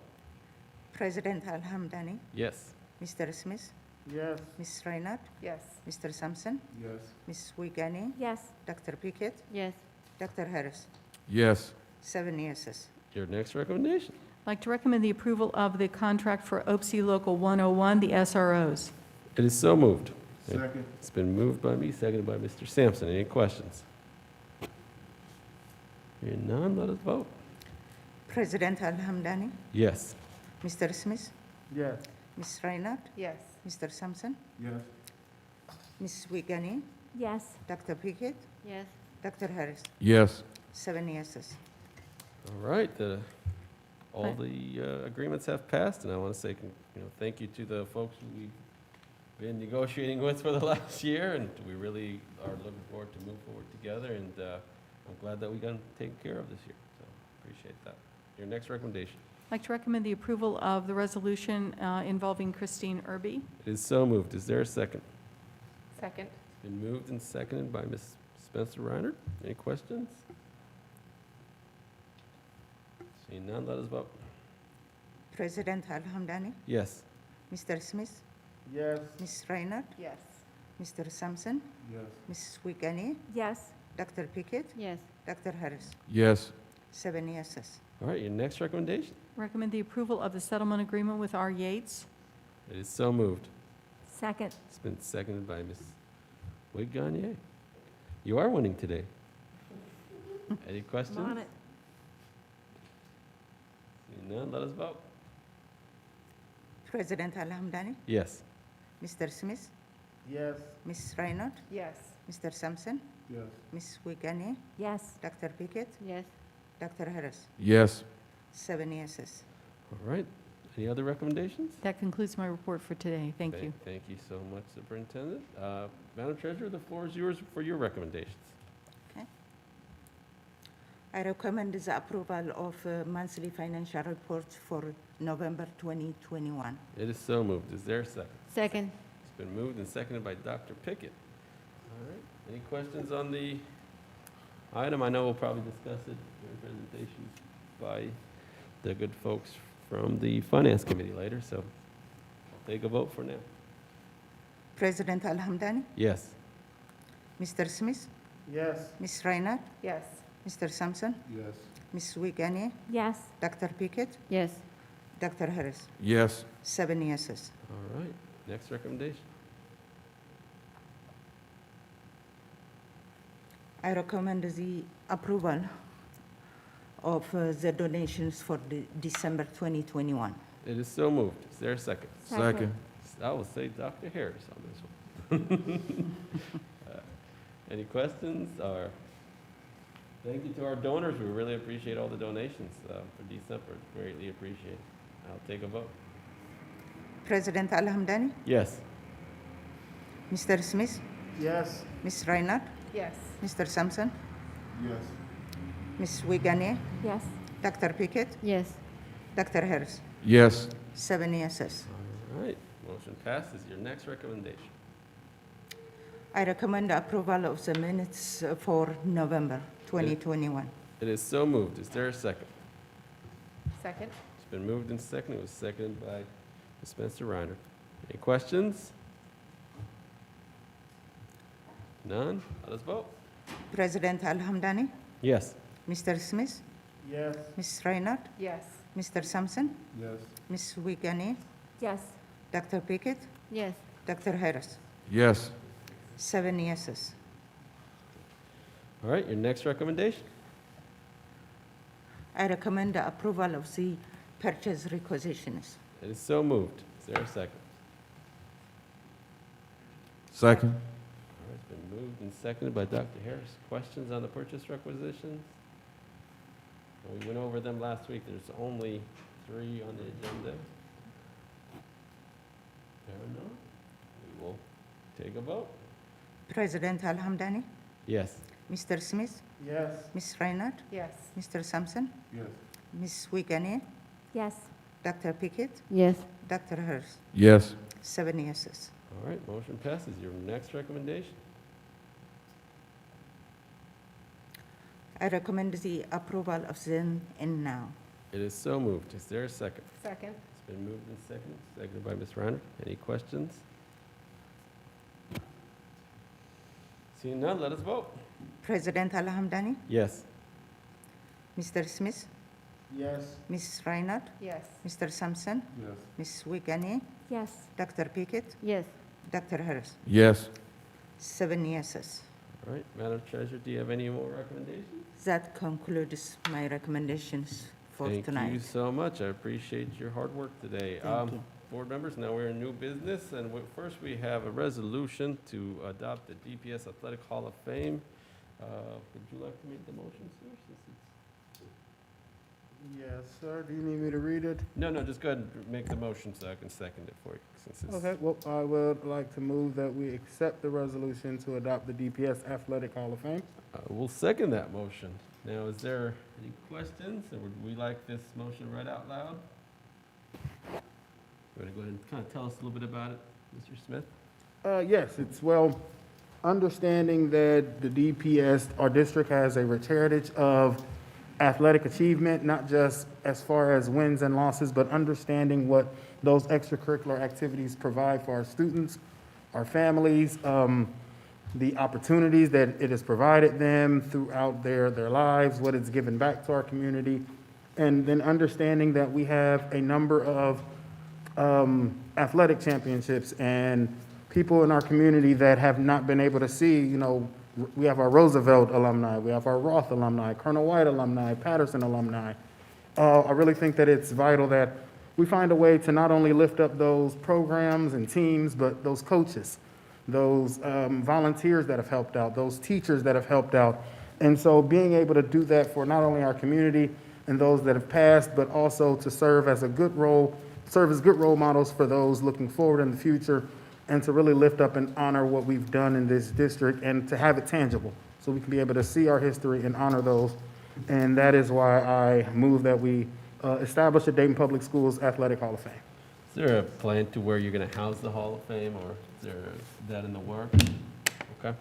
President Al-Hamdani, Yes. Mr. Smith, Yes. Ms. Reinhardt, Yes. Mr. Sampson, Yes. Ms. Wiegany, Yes. Dr. Pickett, Yes. Dr. Harris. Yes. 7 yeses. Your next recommendation. I'd like to recommend the approval of the contract for OPSI Local 101, the SROs. It is so moved. Second. It's been moved by me, seconded by Mr. Sampson. Any questions? Hearing none, let us vote. President Al-Hamdani, Yes. Mr. Smith, Yes. Ms. Reinhardt, Yes. Mr. Sampson, Yes. Ms. Wiegany, Yes. Dr. Pickett, Yes. Dr. Harris. Yes. 7 yeses. All right, all the agreements have passed, and I want to say, thank you to the folks who we've been negotiating with for the last year, and we really are looking forward to move forward together, and I'm glad that we got them taken care of this year, so appreciate that. Your next recommendation. I'd like to recommend the approval of the resolution involving Christine Irby. It is so moved. Is there a second? Second. It's been moved and seconded by Ms. Spencer Reiner. Any questions? Seeing none, let us vote. President Al-Hamdani, Yes. Mr. Smith, Yes. Ms. Reinhardt, Yes. Mr. Sampson, Yes. Ms. Wiegany, Yes. Dr. Pickett, Yes. Dr. Harris. Yes. 7 yeses. All right, your next recommendation. Recommend the approval of the settlement agreement with R. Yates. It is so moved. Second. It's been seconded by Ms. Wig Gagne. You are winning today. Any questions? I'm on it. Seeing none, let us vote. President Al-Hamdani, Yes. Mr. Smith, Yes. Ms. Reinhardt, Yes. Mr. Sampson, Yes. Ms. Wiegany, Yes. Dr. Pickett, Yes. Dr. Harris. Yes. 7 yeses. All right. Any other recommendations? That concludes my report for today. Thank you. Thank you so much, Superintendent. Madam Treasurer, the floor is yours for your recommendations. I recommend the approval of monthly financial reports for November 2021. It is so moved. Is there a second? Second. It's been moved and seconded by Dr. Pickett. All right. Any questions on the item? I know we'll probably discuss it during presentations by the good folks from the Finance Committee later, so I'll take a vote for now. President Al-Hamdani, Yes. Mr. Smith, Yes. Ms. Reinhardt, Yes. Mr. Sampson, Yes. Ms. Wiegany, Yes. Dr. Pickett, Yes. Dr. Harris. Yes. 7 yeses. All right. Next recommendation. I recommend the approval of the donations for the December 2021. It is so moved. Is there a second? Second. I will say Dr. Harris on this one. Any questions or? Thank you to our donors. We really appreciate all the donations for December. Greatly appreciate it. I'll take a vote. President Al-Hamdani, Yes. Mr. Smith, Yes. Ms. Reinhardt, Yes. Mr. Sampson, Yes. Ms. Wiegany, Yes. Dr. Pickett, Yes. Dr. Harris. Yes. 7 yeses. All right. Motion passes. Your next recommendation. I recommend approval of the minutes for November 2021. It is so moved. Is there a second? Second? It's been moved and seconded. It was seconded by Ms. Spencer Reiner. Any questions? None? Let us vote. President Al-Hamdani, Yes. Mr. Smith, Yes. Ms. Reinhardt, Yes. Mr. Sampson, Yes. Ms. Wiegany, Yes. Dr. Pickett, Yes. Dr. Harris. Yes. 7 yeses. All right. Your next recommendation. I recommend the approval of the purchase requisitions. It is so moved. Is there a second? Second. All right. It's been moved and seconded by Dr. Harris. Questions on the purchase requisitions? We went over them last week. There's only 3 on the agenda. There are none. We will take a vote. President Al-Hamdani, Yes. Mr. Smith, Yes. Ms. Reinhardt, Yes. Mr. Sampson, Yes. Ms. Wiegany, Yes. Dr. Pickett, Yes. Dr. Harris. Yes. 7 yeses. All right. Motion passes. Your next recommendation. I recommend the approval of then and now. It is so moved. Is there a second? Second? It's been moved and seconded by Ms. Reiner. Any questions? Seeing none, let us vote. President Al-Hamdani, Yes. Mr. Smith, Yes. Ms. Reinhardt, Yes. Mr. Sampson, Yes. Ms. Wiegany, Yes. Dr. Pickett, Yes. Dr. Harris. Yes. 7 yeses. All right. Madam Treasurer, do you have any more recommendations? That concludes my recommendations for Thank you tonight. so much. I appreciate your hard work today. Thank you. Board members, now we're in new business, and first we have a resolution to adopt the DPS Athletic Hall of Fame. Would you like to make the motion, sir? since it's- Yes, sir. Do you need me to read it? No, just go ahead and make the motion so I can second it for you, since it's. Okay, well, I would like to move that we accept the resolution to adopt the DPS Athletic Hall of Fame. We'll second that motion. Now, is there any questions, or would we like this motion read out loud? You want to go ahead and kind of tell us a little bit about it, Mr. Smith? Yes, it's, well, understanding that the DPS, our district has a rich heritage of athletic achievement, not just as far as wins and losses, but understanding what those extracurricular activities provide for our students, our families, the opportunities that it has provided them throughout their lives, what it's given back to our community, and then understanding that we have a number of athletic championships and people in our community that have not been able to see, we have our Roosevelt alumni, we have our Roth alumni, Colonel White alumni, Patterson alumni. I really think that it's vital that we find a way to not only lift up those programs and teams, but those coaches, those volunteers that have helped out, those teachers that have helped out. And so being able to do that for not only our community and those that have passed, but also to serve as good role models for those looking forward in the future, and to really lift up and honor what we've done in this district and to have it tangible so we can be able to see our history and honor those And that is why I move that we establish the Dayton Public Schools Athletic Hall of Fame. Is there a plan to where you're going to house the Hall of Fame, or is there that in the works? Okay.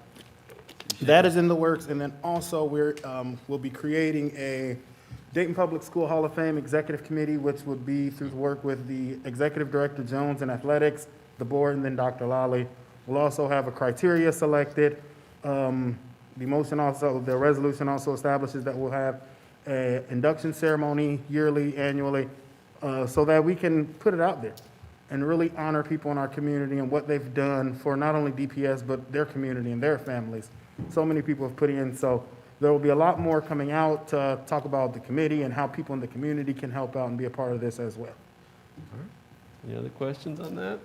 That is in the works, and then also we'll be creating a Dayton Public School Hall of Fame Executive Committee, which would be through work with the Executive Director Jones in athletics, the board, and then Dr. Lally. We'll also have a criteria selected. The resolution also establishes that we'll have an induction ceremony yearly, annually, so that we can put it out there and really honor people in our community and what they've done for not only DPS, but their community and their families. So many people have put in, so there will be a lot more coming out to talk about the committee and how people in the community can help out and be a part of this as well. Any other questions on that?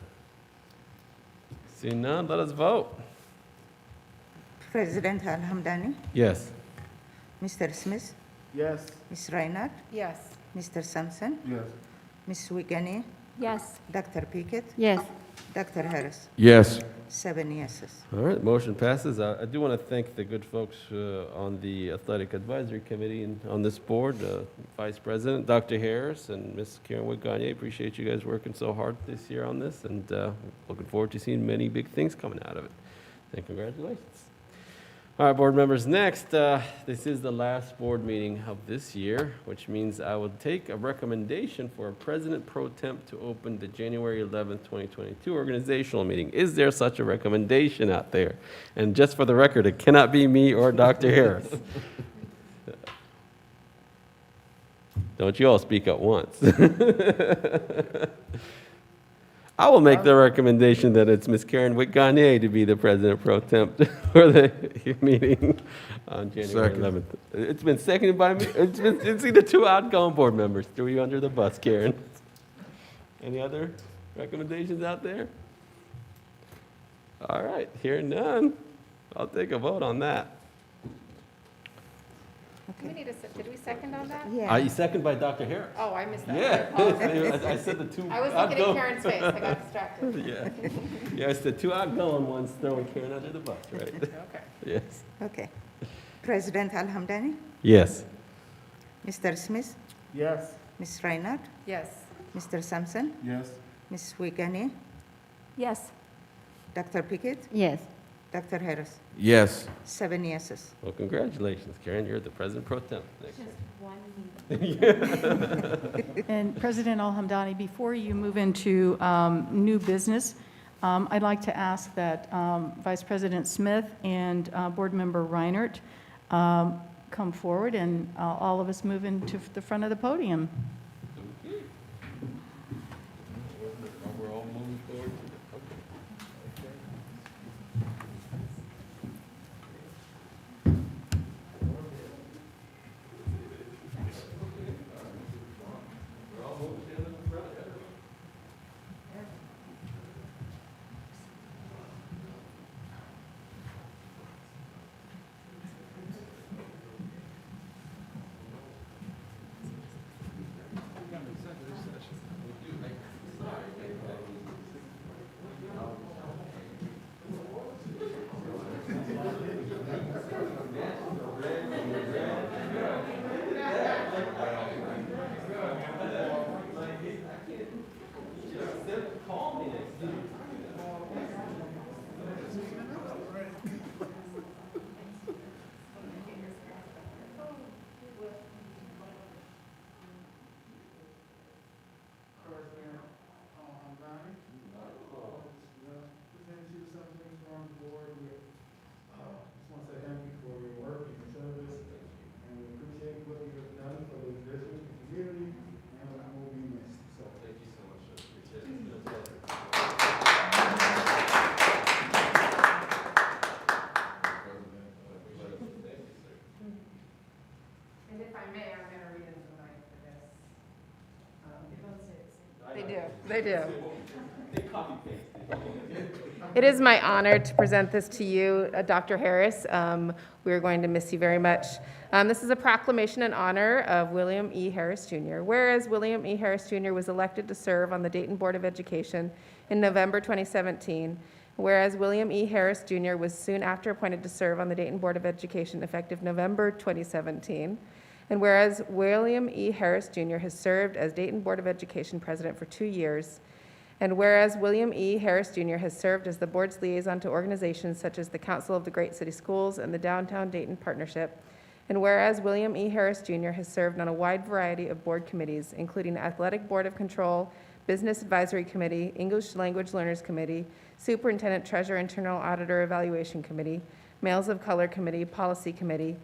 Seeing none, let us vote. President Al-Hamdani, Yes. Mr. Smith, Yes? Ms. Reinhardt, Yes. Mr. Sampson, Yes. Ms. Wiegany, Yes. Dr. Pickett, Yes. Dr. Harris. Yes. 7 yeses. All right, motion passes. I do want to thank the good folks on the Athletic Advisory Committee and on this board, Vice President, Dr. Harris, and Ms. Karen Witt-Gagne. Appreciate you guys working so hard this year on this, and looking forward to seeing many big things coming out of it. And congratulations. All right, board members, next, this is the last board meeting of this year, which means I will take a recommendation for a President Pro Temp to open the January 11th, 2022 organizational meeting. Is there such a recommendation out there? And just for the record, it cannot be me or Dr. Harris. Don't you all speak at once. I will make the recommendation that it's Ms. Karen Witt-Gagne to be the President Pro Temp for the meeting on January Second. 11th. It's been seconded by me. It's either two outgoing board members. Threw you under the bus, Karen. Any other recommendations out there? All right, hearing none, I'll take a vote on that. We need did we second on that? Yeah. Seconded by Dr. Harris. Oh, I missed that. Yeah, I apologize. I said the two I was looking at outgoing. Karen's face, I got distracted. Yeah, yeah, it's the two outgoing ones throwing Karen under the bus, right? Okay. Yes. Okay. President Al-Hamdani, Yes. Mr. Smith, Yes? Ms. Reinhardt, Yes. Mr. Sampson, Yes. Ms. Wiegany, Yes. Dr. Pickett, Yes. Dr. Harris. Yes. 7 yeses. Well, congratulations, Karen. You're the President Pro Temp next year. And President Al-Hamdani, before you move into new business, I'd like to ask that Vice President Smith and Board Member Reinert come forward, and all of us move into the front of the podium. We're all moving forward. Present you something from the board. Just want to say thank you for your work and your service, and we appreciate what you have done for the district and community, and will be missed. So thank you so much. Appreciate it. It's been a pleasure. And if I may, I'm going to read into the mic for this. They do. It is my honor to present this to you, Dr. Harris. We are going to miss you very much. This is a proclamation in honor of William E. Harris, Jr. Whereas William E. Harris, Jr. was elected to serve on the Dayton Board of Education in November 2017, whereas William E. Harris, Jr. was soon after appointed to serve on the Dayton Board of Education effective November 2017, And whereas William E. Harris Jr. has served as Dayton Board of Education President for 2 years, and whereas William E. Harris Jr. has served as the board's liaison to organizations such as the Council of the Great City Schools and the Downtown Dayton Partnership, and whereas William E. Harris Jr. has served on a wide variety of board committees, including Athletic Board of Control, Business Advisory Committee, English Language Learners Committee, Superintendent Treasurer Internal Auditor Evaluation Committee, Males of Color Committee, Policy Committee,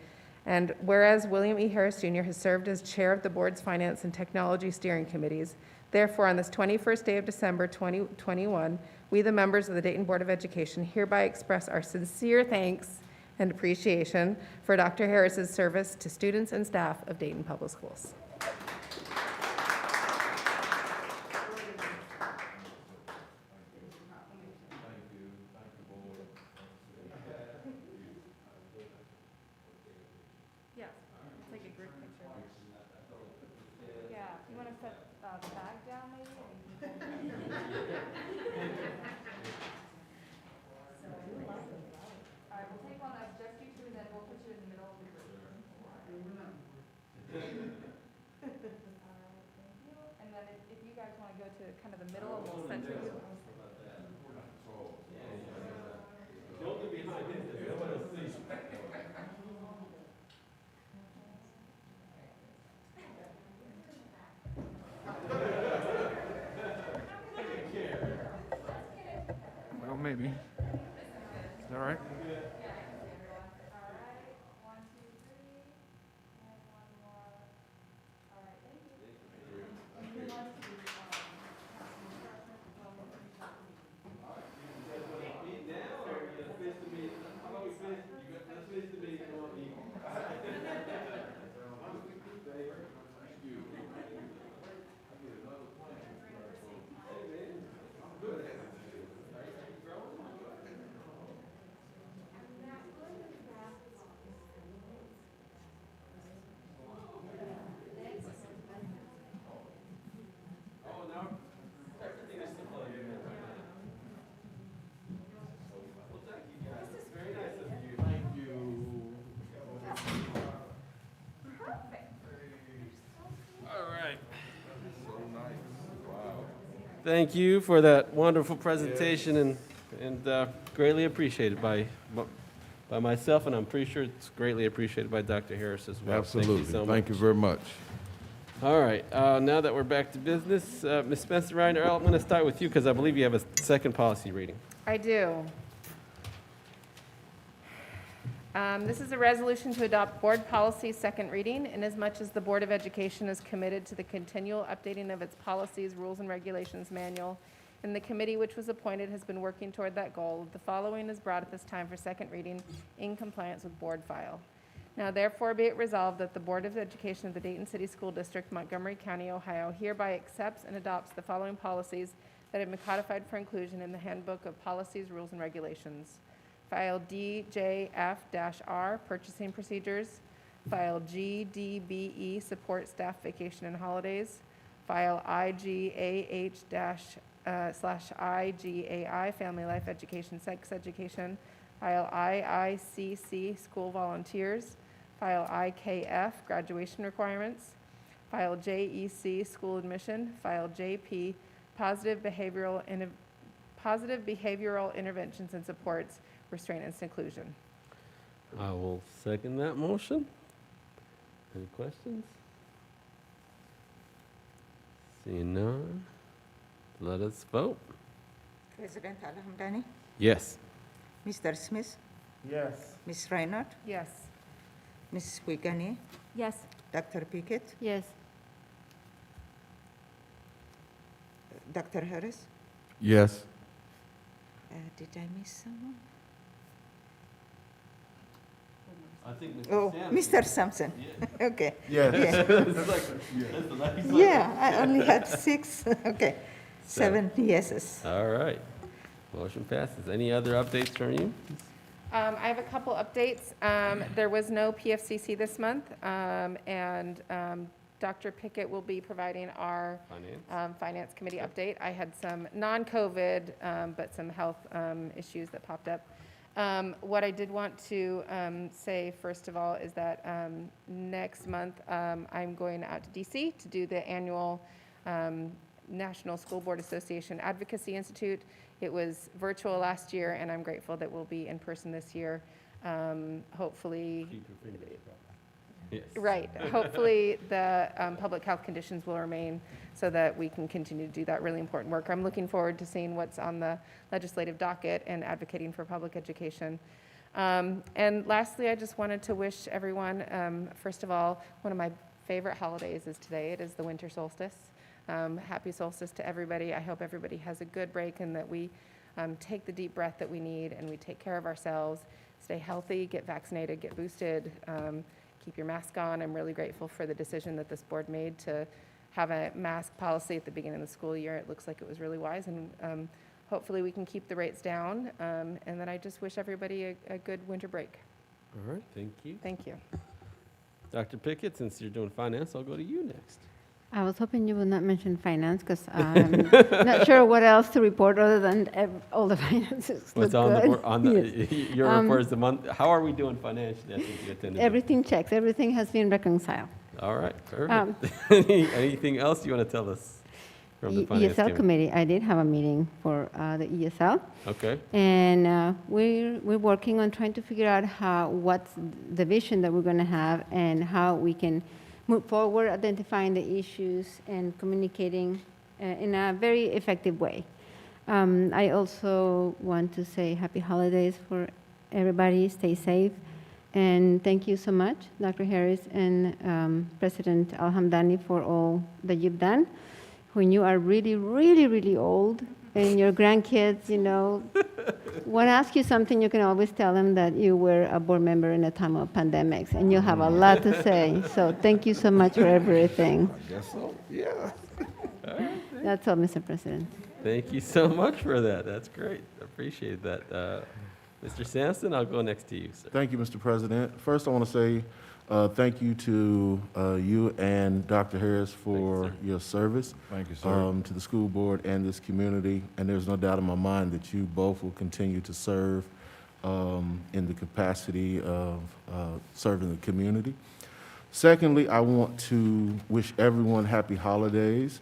and whereas William E. Harris Jr. has served as chair of the board's Finance and Technology Steering Committees, therefore, on this 21st day of December 2021, we, the members of the Dayton Board of Education, hereby express our sincere thanks and appreciation for Dr. Harris's service to students and staff of Dayton Public Schools. Yeah, it's like a group picture. Yeah, you want to set the bag down maybe? All right, we'll take one that's just you two, and then we'll put you in the middle of the group. And then if you guys want to go to kind of the middle, and we'll center you. Well, maybe. Is that all right? Thank you for that wonderful presentation and greatly appreciated by myself, and I'm pretty sure it's greatly appreciated by Dr. Harris as well. Absolutely. Thank you so Thank you much. very much. All right, now that we're back to business, Ms. Spencer Reiner, I'm going to start with you because I believe you have a second policy reading. I do. This is a resolution to adopt board policy second reading, inasmuch as the Board of Education is committed to the continual updating of its policies, rules, and regulations manual, and the committee which was appointed has been working toward that goal. The following is brought at this time for second reading in compliance with board file. Now therefore be it resolved that the Board of Education of the Dayton City School District, Montgomery County, Ohio hereby accepts and adopts the following policies that have been codified for inclusion in the Handbook of Policies, Rules, and Regulations. File DJF-R, Purchasing Procedures. File GDBE, Support Staff Vacation and Holidays. File IGAH/IGAI, Family Life Education, Sex Education. File IICC, School Volunteers. File IKF, Graduation Requirements. File JEC, School Admission. File JP, Positive Behavioral Interventions and Supports, Restraint and Seclusion. I will second that motion. Any questions? Seeing none, let us vote. President Al-Hamdani, Yes. Mr. Smith, Yes. Ms. Reinhardt, Yes. Ms. Wiegany, Yes. Dr. Pickett, Yes. Dr. Harris. Yes. Did I miss someone? I think Oh, Mr. Sampson. Okay. Yes. Yeah, I only had 6. Okay. 7 yeses. All right. Motion passes. Any other updates from you? I have a couple updates. There was no PFCC this month, and Dr. Pickett will be providing our Finance Committee update. I had some non-COVID, but some health issues that popped up. What I did want to say, first of all, is that next month, I'm going out to DC to do the annual National School Board Association Advocacy Institute. It was virtual last year, and I'm grateful that we'll be in person this year. Hopefully, Keep your fingers crossed. Yes. right, hopefully the public health conditions will remain so that we can continue to do that really important work. I'm looking forward to seeing what's on the legislative docket and advocating for public education. And lastly, I just wanted to wish everyone, first of all, one of my favorite holidays is today. It is the winter solstice. Happy solstice to everybody. I hope everybody has a good break and that we take the deep breath that we need and we take care of ourselves, stay healthy, get vaccinated, get boosted, keep your mask on. I'm really grateful for the decision that this board made to have a mask policy at the beginning of the school year. It looks like it was really wise, and hopefully we can keep the rates down. And then I just wish everybody a good winter break. All right, thank you. Thank you. Dr. Pickett, since you're doing finance, I'll go to you next. I was hoping you would not mention finance because I'm not sure what else to report other than all the finances look What's on the, good. board- on the, Yes. your report is the month, how are we doing financially? I think you attended. Everything checks. Everything has been reconciled. All right, perfect. Anything else you want to tell us from the finance ESL committee. I did have a meeting for the ESL, Okay, and we're working on trying to figure out what's the vision that we're going to have and how we can move forward, identifying the issues and communicating in a very effective way. I also want to say happy holidays for everybody. Stay safe. And thank you so much, Dr. Harris and President Al-Hamdani, for all that you've done. When you are really, really, really old and your grandkids, want to ask you something, you can always tell them that you were a board member in a time of pandemics, and you'll have a lot to say. So thank you so much for everything. I guess so, yeah. That's all, Mr. President. thank you so much for that. That's great. Appreciate that. Mr. Sampson, I'll go next to you, sir. Thank you, Mr. President. First, I want to say thank you to you and Dr. Harris for Thank you, sir. your service. Thank you, sir. To the school board and this community. And there's no doubt in my mind that you both will continue to serve in the capacity of serving the community. Secondly, I want to wish everyone happy holidays.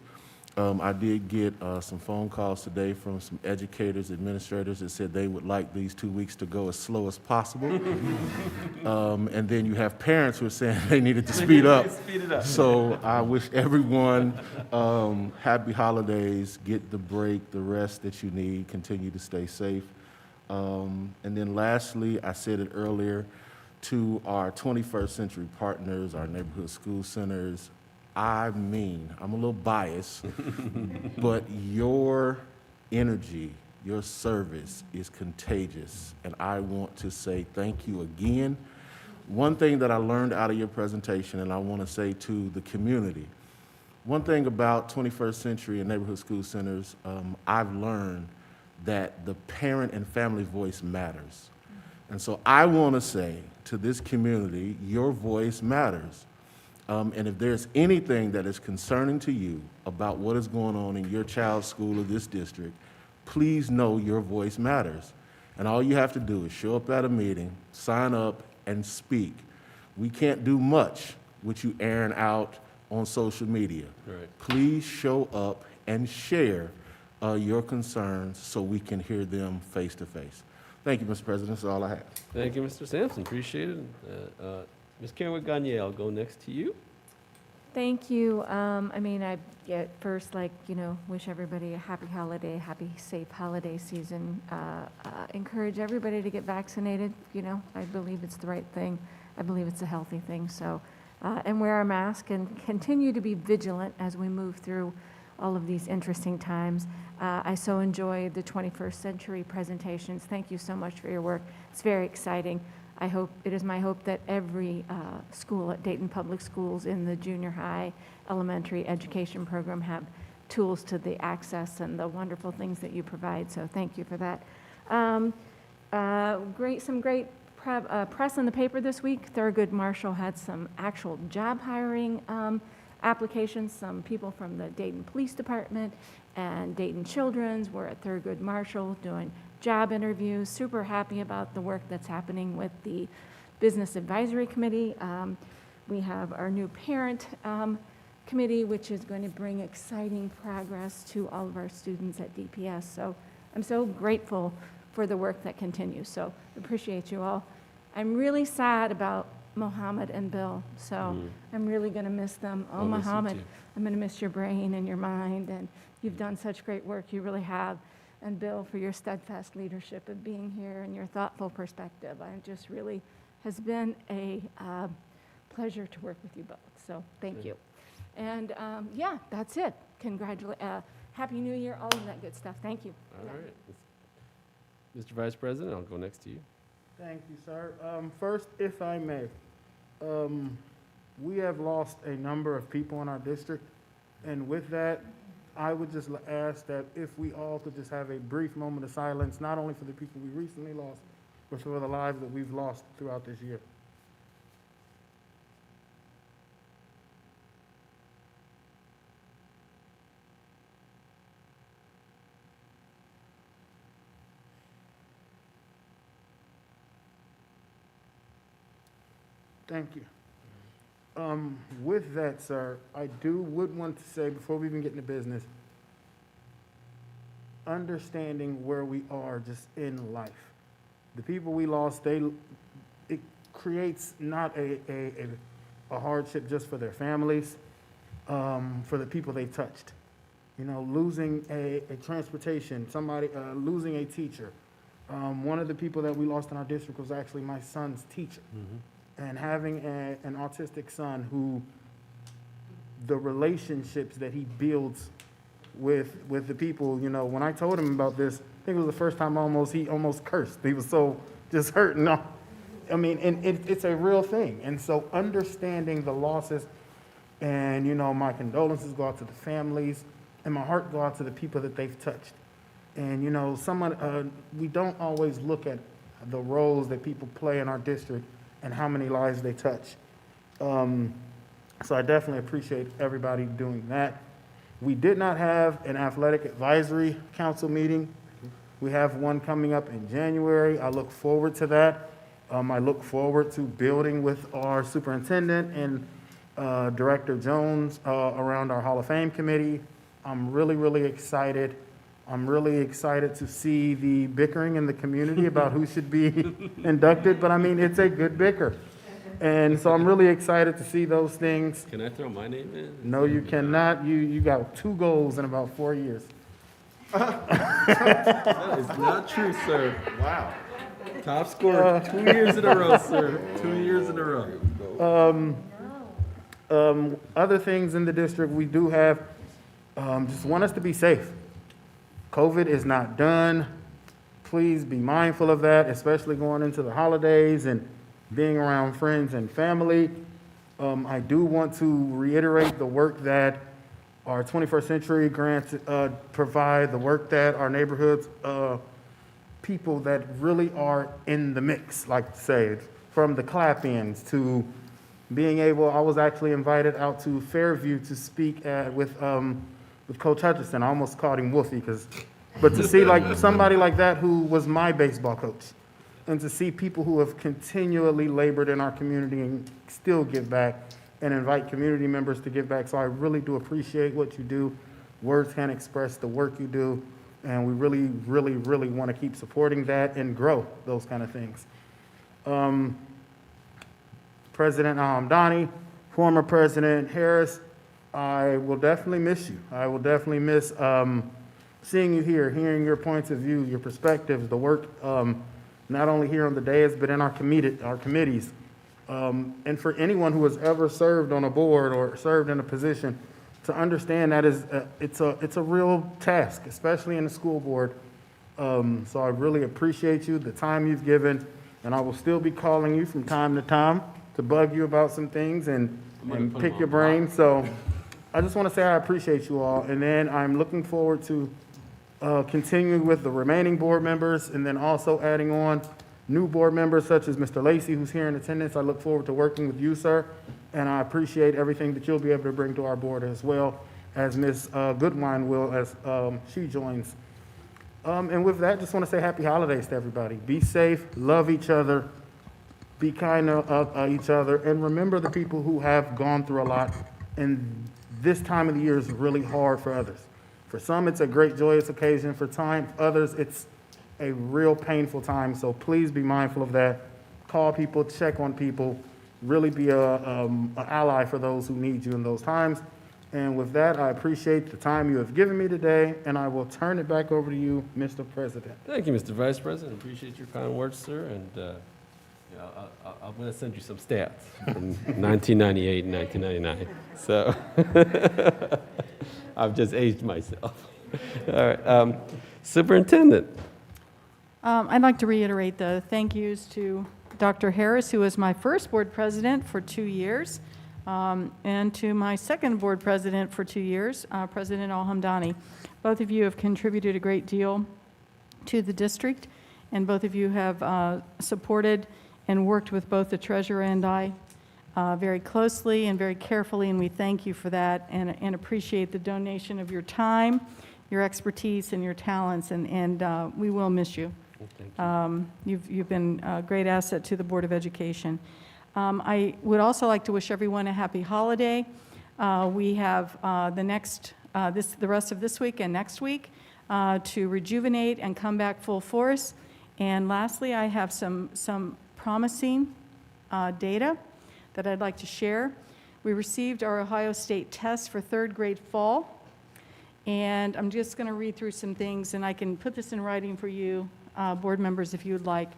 I did get some phone calls today from some educators, administrators that said they would like these 2 weeks to go as slow as possible. And then you have parents who are saying they needed to speed up. Speed it up. So I wish everyone happy holidays, get the break, the rest that you need, continue to stay safe. And then lastly, I said it earlier, to our 21st century partners, our neighborhood school centers, I'm a little biased, but your energy, your service is contagious, and I want to say thank you again. One thing that I learned out of your presentation, and I want to say to the community, one thing about 21st century and neighborhood school centers, I've learned that the parent and family voice matters. And so I want to say to this community, your voice matters. And if there's anything that is concerning to you about what is going on in your child's school or this district, please know your voice matters. And all you have to do is show up at a meeting, sign up, and speak. We can't do much with you airing out on social media. Right. Please show up and share your concerns so we can hear them face to face. Thank you, Mr. President. That's all I have. Thank you, Mr. Sampson. Appreciate it. Ms. Karen Gagne, I'll go next to you. Thank you. I first wish everybody a happy holiday, happy, safe holiday season. Encourage everybody to get vaccinated. I believe it's the right thing. I believe it's a healthy thing. So, and wear a mask and continue to be vigilant as we move through all of these interesting times. I so enjoyed the 21st century presentations. Thank you so much for your work. It's very exciting. It is my hope that every school at Dayton Public Schools in the junior high elementary education program have tools to the access and the wonderful things that you provide. So thank you for that. Some great press in the paper this week. Thurgood Marshall had some actual job hiring applications. Some people from the Dayton Police Department and Dayton Children's. We're at Thurgood Marshall doing job interviews. Super happy about the work that's happening with the Business Advisory Committee. We have our new parent committee, which is going to bring exciting progress to all of our students at DPS. So I'm so grateful for the work that continues. So appreciate you all. I'm really sad about Mohammed and Bill. So I'm really going to miss them. Oh, I'll miss you Mohammed, too. I'm going to miss your brain and your mind. And you've done such great work. You really have. And Bill, for your steadfast leadership of being here and your thoughtful perspective. I just really has been a pleasure to work with you both. So thank you. And yeah, that's it. Happy New Year, all of that good stuff. Thank you. All right. Mr. Vice President, I'll go next to you. Thank you, sir. First, if I may, we have lost a number of people in our district, and with that, I would just ask that if we all could just have a brief moment of silence, not only for the people we recently lost, but for the lives that we've lost throughout this year. Thank you. With that, sir, I would want to say, before we even get into business, understanding where we are just in life. The people we lost, it creates not a hardship just for their families, for the people they touched. You know, losing a transportation, losing a teacher. One of the people that we lost in our district was actually my son's teacher. And having an autistic son who, the relationships that he builds with the people, you know, when I told him about this, I think it was the first time he almost cursed. He was so just hurt. No, I mean, and it's a real thing. And so understanding the losses, and, you know, my condolences go out to the families, and my heart go out to the people that they've touched. And, you know, we don't always look at the roles that people play in our district and how many lives they touch. So I definitely appreciate everybody doing that. We did not have an athletic advisory council meeting. We have one coming up in January. I look forward to that. I look forward to building with our superintendent and Director Jones around our Hall of Fame committee. I'm really, really excited. I'm really excited to see the bickering in the community about who should be inducted, but I mean, it's a good bicker. And so I'm really excited to see those things. Can I throw my name in? No, you cannot. You got 2 goals in about 4 years. That is not true, sir. Wow. Top scorer 2 years in a row, sir. 2 years in a row. Other things in the district we do have, just want us to be safe. COVID is not done. Please be mindful of that, especially going into the holidays and being around friends and family. I do want to reiterate the work that our 21st Century grants provide, the work that our neighborhoods, people that really are in the mix, like to say, from the clap-ins to being able, I was actually invited out to Fairview to speak with Coach Hutchinson. I almost called him Wolfie, but to see like somebody like that who was my baseball coach, and to see people who have continually labored in our community and still give back and invite community members to give back. So I really do appreciate what you do. Words can't express the work you do, and we really, really, really want to keep supporting that and grow those kind of things. President Alhamdani, former President Harris, I will definitely miss you. I will definitely miss seeing you here, hearing your points of view, your perspectives, the work, not only here on the dais, but in our committees. And for anyone who has ever served on a board or served in a position, to understand that it's a real task, especially in the school board. So I really appreciate you, the time you've given, and I will still be calling you from time to time to bug you about some things and pick your brain. So I just want to say I appreciate you all, and then I'm looking forward to continuing with the remaining board members, and then also adding on new board members such as Mr. Lacey, who's here in attendance. I look forward to working with you, sir, and I appreciate everything that you'll be able to bring to our board as well as Ms. Goodwine will as she joins. And with that, just want to say happy holidays to everybody. Be safe, love each other, be kind to each other, and remember the people who have gone through a lot, and this time of the year is really hard for others. For some, it's a great joyous occasion. For others, it's a real painful time, so please be mindful of that. Call people, check on people, really be an ally for those who need you in those times. And with that, I appreciate the time you have given me today, and I will turn it back over to you, Mr. President. Thank you, Mr. Vice President. Appreciate your kind words, sir. And I'm going to send you some stats from 1998 and 1999. So I've just aged myself. All right. Superintendent. I'd like to reiterate the thank yous to Dr. Harris, who was my first board president for 2 years, and to my second board president for 2 years, President Al-Hamdani. Both of you have contributed a great deal to the district, and both of you have supported and worked with both the treasurer and I very closely and very carefully, and we thank you for that and appreciate the donation of your time, your expertise, and your talents, and we will miss you. You've been a great asset to the Board of Education. I would also like to wish everyone a happy holiday. We have the rest of this week and next week to rejuvenate and come back full force. And lastly, I have some promising data that I'd like to share. We received our Ohio State test for third grade fall, and I'm just going to read through some things, and I can put this in writing for you, board members, if you would like.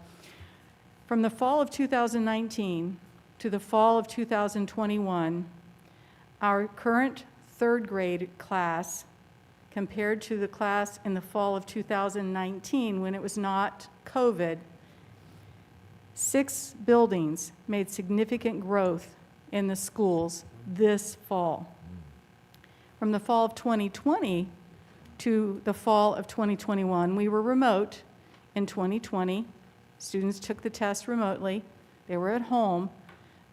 From the fall of 2019 to the fall of 2021, our current third grade class, compared to the class in the fall of 2019 when it was not COVID, 6 buildings made significant growth in the schools this fall. From the fall of 2020 to the fall of 2021, we were remote. In 2020, students took the test remotely. They were at home.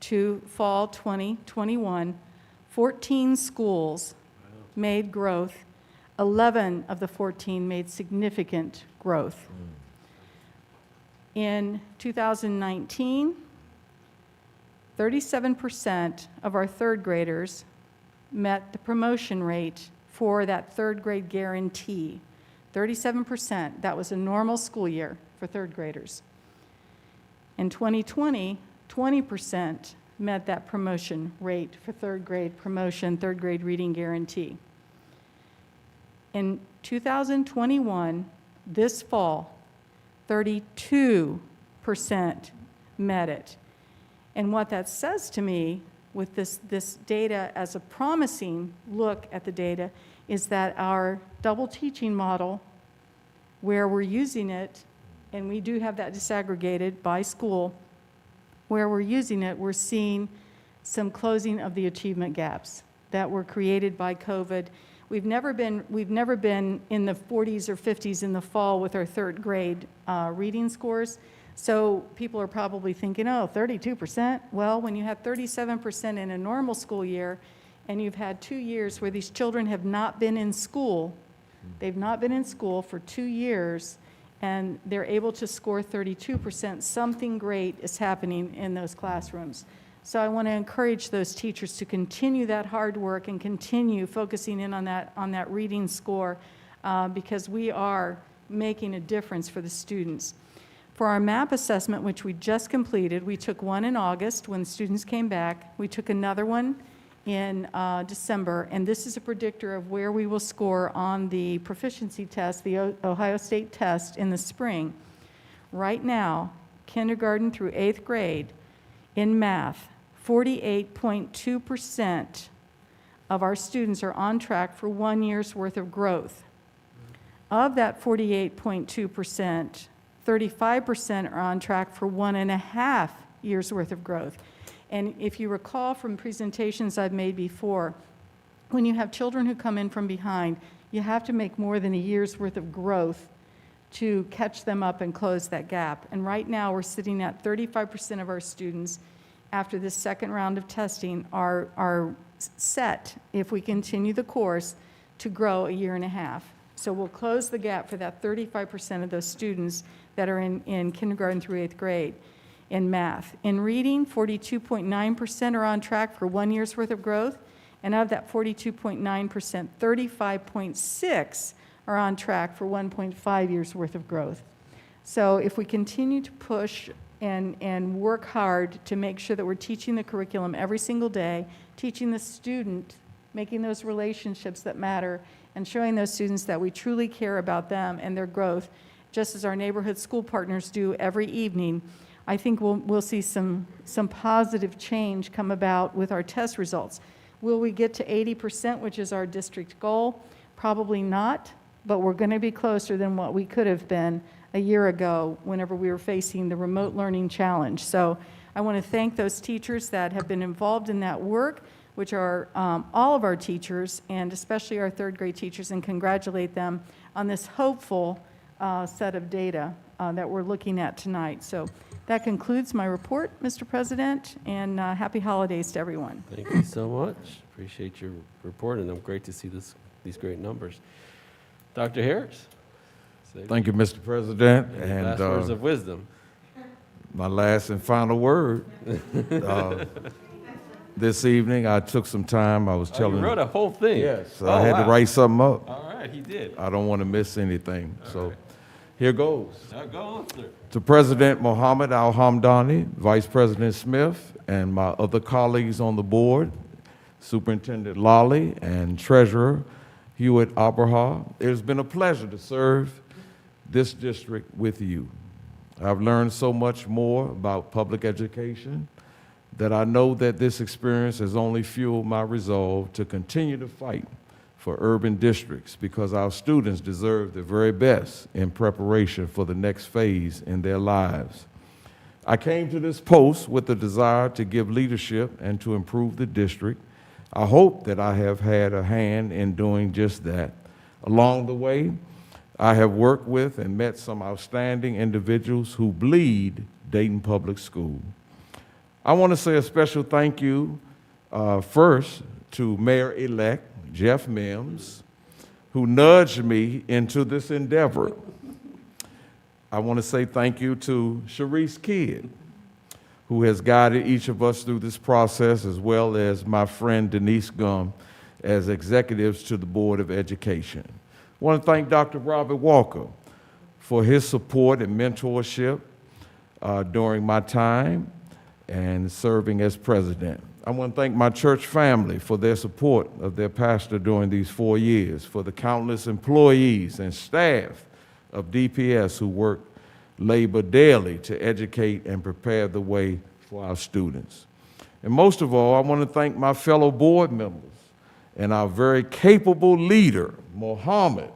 To fall 2021, 14 schools made growth. 11 of the 14 made significant growth. In 2019, 37% of our third graders met the promotion rate for that third grade guarantee. 37%, that was a normal school year for third graders. In 2020, 20% met that promotion rate for third grade promotion, third grade reading guarantee. In 2021, this fall, 32% met it. And what that says to me with this data as a promising look at the data is that our double teaching model, where we're using it, and we do have that disaggregated by school, where we're using it, we're seeing some closing of the achievement gaps that were created by COVID. We've never been in the 40s or 50s in the fall with our third grade reading scores. So people are probably thinking, oh, 32%? Well, when you have 37% in a normal school year, and you've had 2 years where these children have not been in school, they've not been in school for 2 years, and they're able to score 32%, something great is happening in those classrooms. So I want to encourage those teachers to continue that hard work and continue focusing in on that reading score because we are making a difference for the students. For our MAP assessment, which we just completed, we took one in August when students came back. We took another one in December, and this is a predictor of where we will score on the proficiency test, the Ohio State test in the spring. Right now, kindergarten through 8th grade, in math, 48.2% of our students are on track for 1 year's worth of growth. Of that 48.2%, 35% are on track for 1.5 years worth of growth. And if you recall from presentations I've made before, when you have children who come in from behind, you have to make more than a year's worth of growth to catch them up and close that gap. And right now we're sitting at 35% of our students after this second round of testing are set, if we continue the course, to grow a year and a half. So we'll close the gap for that 35% of those students that are in kindergarten through 8th grade in math. In reading, 42.9% are on track for 1 year's worth of growth, and of that 42.9%, 35.6 are on track for 1.5 years worth of growth. So if we continue to push and work hard to make sure that we're teaching the curriculum every single day, teaching the student, making those relationships that matter, and showing those students that we truly care about them and their growth, just as our neighborhood school partners do every evening, I think we'll see some positive change come about with our test results. Will we get to 80%, which is our district goal? Probably not, but we're going to be closer than what we could have been a year ago whenever we were facing the remote learning challenge. So I want to thank those teachers that have been involved in that work, which are all of our teachers, and especially our third grade teachers, and congratulate them on this hopeful set of data that we're looking at tonight. So that concludes my report, Mr. President, and happy holidays to everyone. Thank you so much. Appreciate your report, and I'm great to see these great numbers. Dr. Harris? Thank you, Mr. President. And last words of wisdom. My last and final word. This evening, I took some time. I was telling you wrote a whole thing. Yes, I had to write something up. All right, he did. I don't want to miss anything. So here goes. Go on, sir. To President Mohammed Al-Hamdani, Vice President Smith, and my other colleagues on the board, Superintendent Lally and Treasurer Hewitt Abraha, it has been a pleasure to serve this district with you. I've learned so much more about public education that I know that this experience has only fueled my resolve to continue to fight for urban districts, because our students deserve the very best in preparation for the next phase in their lives. I came to this post with the desire to give leadership and to improve the district. I hope that I have had a hand in doing just that. Along the way, I have worked with and met some outstanding individuals who bleed Dayton Public School. I want to say a special thank you first to Mayor-elect Jeff Mims, who nudged me into this endeavor. I want to say thank you to Sharice Kidd, who has guided each of us through this process, as well as my friend Denise Gum as executives to the Board of Education. I want to thank Dr. Robert Walker for his support and mentorship during my time and serving as president. I want to thank my church family for their support of their pastor during these 4 years, for the countless employees and staff of DPS who work labor daily to educate and prepare the way for our students. And most of all, I want to thank my fellow board members and our very capable leader, Mohammed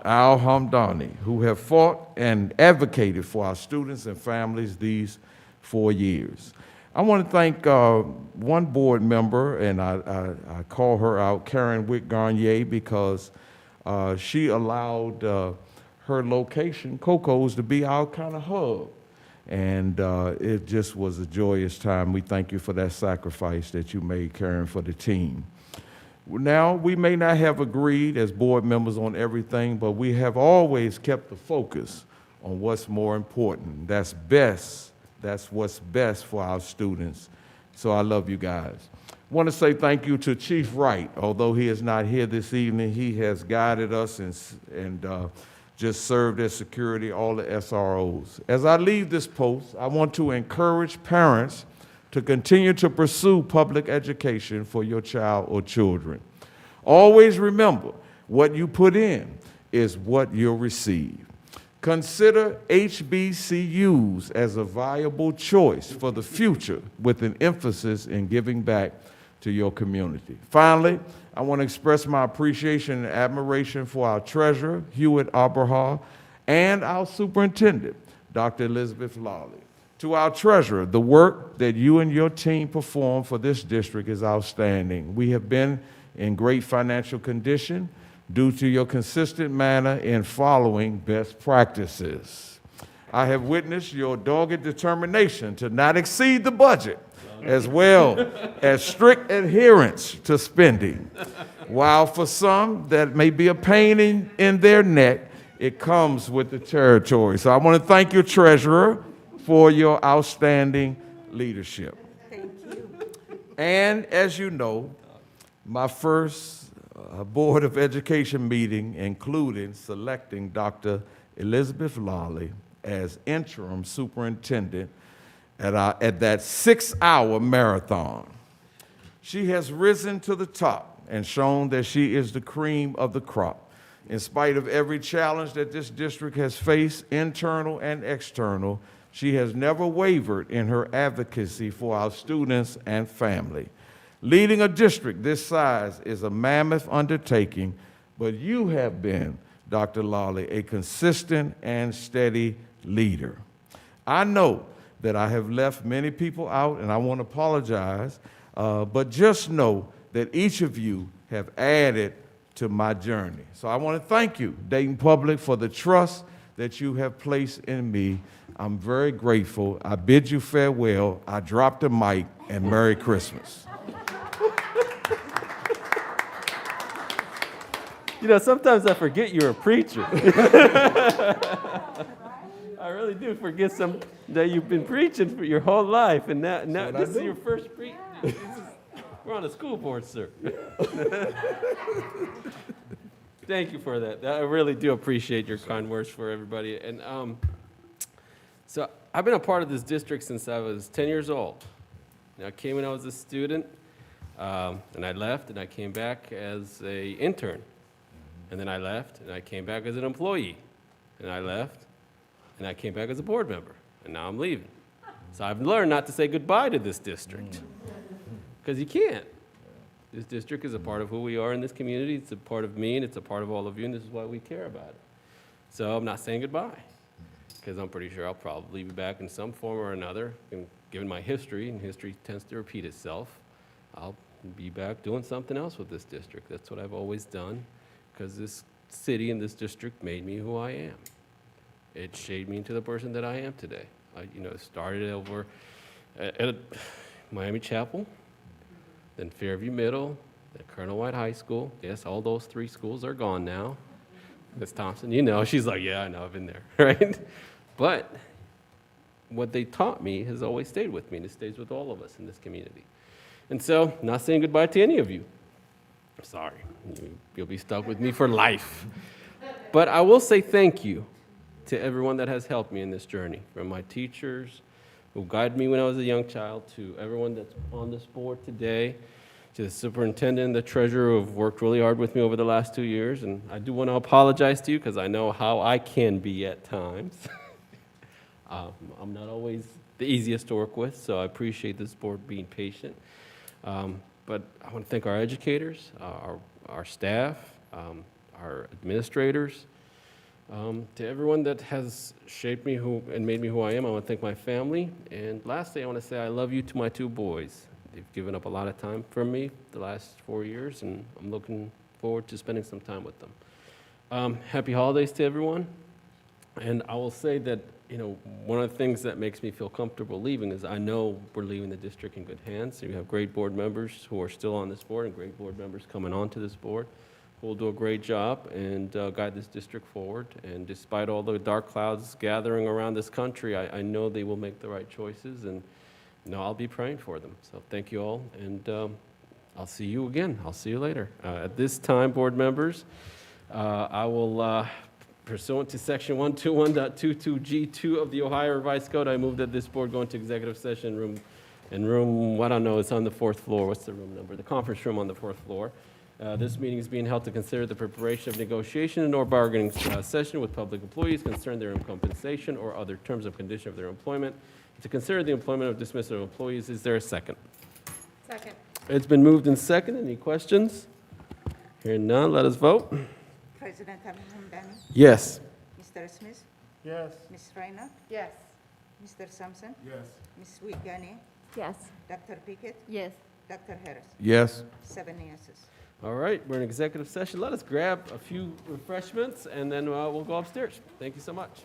Al-Hamdani, who have fought and advocated for our students and families these 4 years. I want to thank one board member, and I call her out, Karen Wick Garnier, because she allowed her location, Coco's, to be our kind of hub. And it just was a joyous time. We thank you for that sacrifice that you made, Karen, for the team. Now, we may not have agreed as board members on everything, but we have always kept the focus on what's more important. That's best. That's what's best for our students. So I love you guys. I want to say thank you to Chief Wright. Although he is not here this evening, he has guided us and just served as security, all the SROs. As I leave this post, I want to encourage parents to continue to pursue public education for your child or children. Always remember, what you put in is what you'll receive. Consider HBCUs as a viable choice for the future, with an emphasis in giving back to your community. Finally, I want to express my appreciation and admiration for our treasurer, Hewitt Abraha, and our superintendent, Dr. Elizabeth Lally. To our treasurer, the work that you and your team perform for this district is outstanding. We have been in great financial condition due to your consistent manner in following best practices. I have witnessed your dogged determination to not exceed the budget as well as strict adherence to spending. While for some that may be a pain in their neck, it comes with the territory. So I want to thank your treasurer for your outstanding leadership. Thank you. And as you know, my first Board of Education meeting included selecting Dr. Elizabeth Lawley as interim superintendent at that 6-hour marathon. She has risen to the top and shown that she is the cream of the crop. In spite of every challenge that this district has faced, internal and external, she has never wavered in her advocacy for our students and family. Leading a district this size is a mammoth undertaking, but you have been, Dr. Lawley, a consistent and steady leader. I know that I have left many people out, and I want to apologize, but just know that each of you have added to my journey. So I want to thank you, Dayton Public, for the trust that you have placed in me. I'm very grateful. I bid you farewell. I dropped the mic, and Merry Christmas. You know, sometimes I forget you're a preacher. I really do forget that you've been preaching for your whole life, and now this is your first preach. We're on a school board, sir. Thank you for that. I really do appreciate your kind words for everybody. And so I've been a part of this district since I was 10 years old. Now, I came when I was a student, and I left, and I came back as an intern. And then I left, and I came back as an employee. And I left, and I came back as a board member. And now I'm leaving. So I've learned not to say goodbye to this district. Because you can't. This district is a part of who we are in this community. It's a part of me, and it's a part of all of you, and this is why we care about it. So I'm not saying goodbye, because I'm pretty sure I'll probably be back in some form or another. And given my history, and history tends to repeat itself, I'll be back doing something else with this district. That's what I've always done, because this city and this district made me who I am. It shaped me into the person that I am today. I started over at Miami Chapel, then Fairview Middle, then Colonel White High School. Yes, all those 3 schools are gone now. Ms. Thompson, she's like, yeah, I know, I've been there, right? But what they taught me has always stayed with me, and it stays with all of us in this community. And so, not saying goodbye to any of you. I'm sorry, you'll be stuck with me for life. But I will say thank you to everyone that has helped me in this journey, from my teachers who guided me when I was a young child, to everyone that's on this board today, to the superintendent and the treasurer who have worked really hard with me over the last 2 years. And I do want to apologize to you, because I know how I can be at times. I'm not always the easiest to work with, so I appreciate this board being patient. But I want to thank our educators, our staff, our administrators, to everyone that has shaped me and made me who I am. I want to thank my family. And lastly, I want to say I love you to my 2 boys. They've given up a lot of time from me the last 4 years, and I'm looking forward to spending some time with them. Happy holidays to everyone. And I will say that, one of the things that makes me feel comfortable leaving is I know we're leaving the district in good hands. So you have great board members who are still on this board, and great board members coming onto this board who will do a great job and guide this district forward. And despite all the dark clouds gathering around this country, I know they will make the right choices, and I'll be praying for them. So thank you all, and I'll see you again. I'll see you later. At this time, board members, I will, pursuant to section 121.22G2 of the Ohio Revised Code, I move that this board go into executive session in room, I don't know, it's on the 4th floor. What's the room number? The conference room on the 4th floor. This meeting is being held to consider the preparation of negotiation or bargaining session with public employees concerning their compensation or other terms of condition of their employment. To consider the employment of dismissal of employees. Is there a second? Second. It's been moved and seconded. Any questions? Hearing none, let us vote. President Alhamdani, Yes. Mr. Smith, Yes. Ms. Reiner, Yes. Mr. Sampson, Yes. Ms. Wiegany, Yes. Dr. Pickett, Yes. Dr. Harris. Yes. 7 yeses. All right, we're in executive session. Let us grab a few refreshments, and then we'll go upstairs. Thank you so much.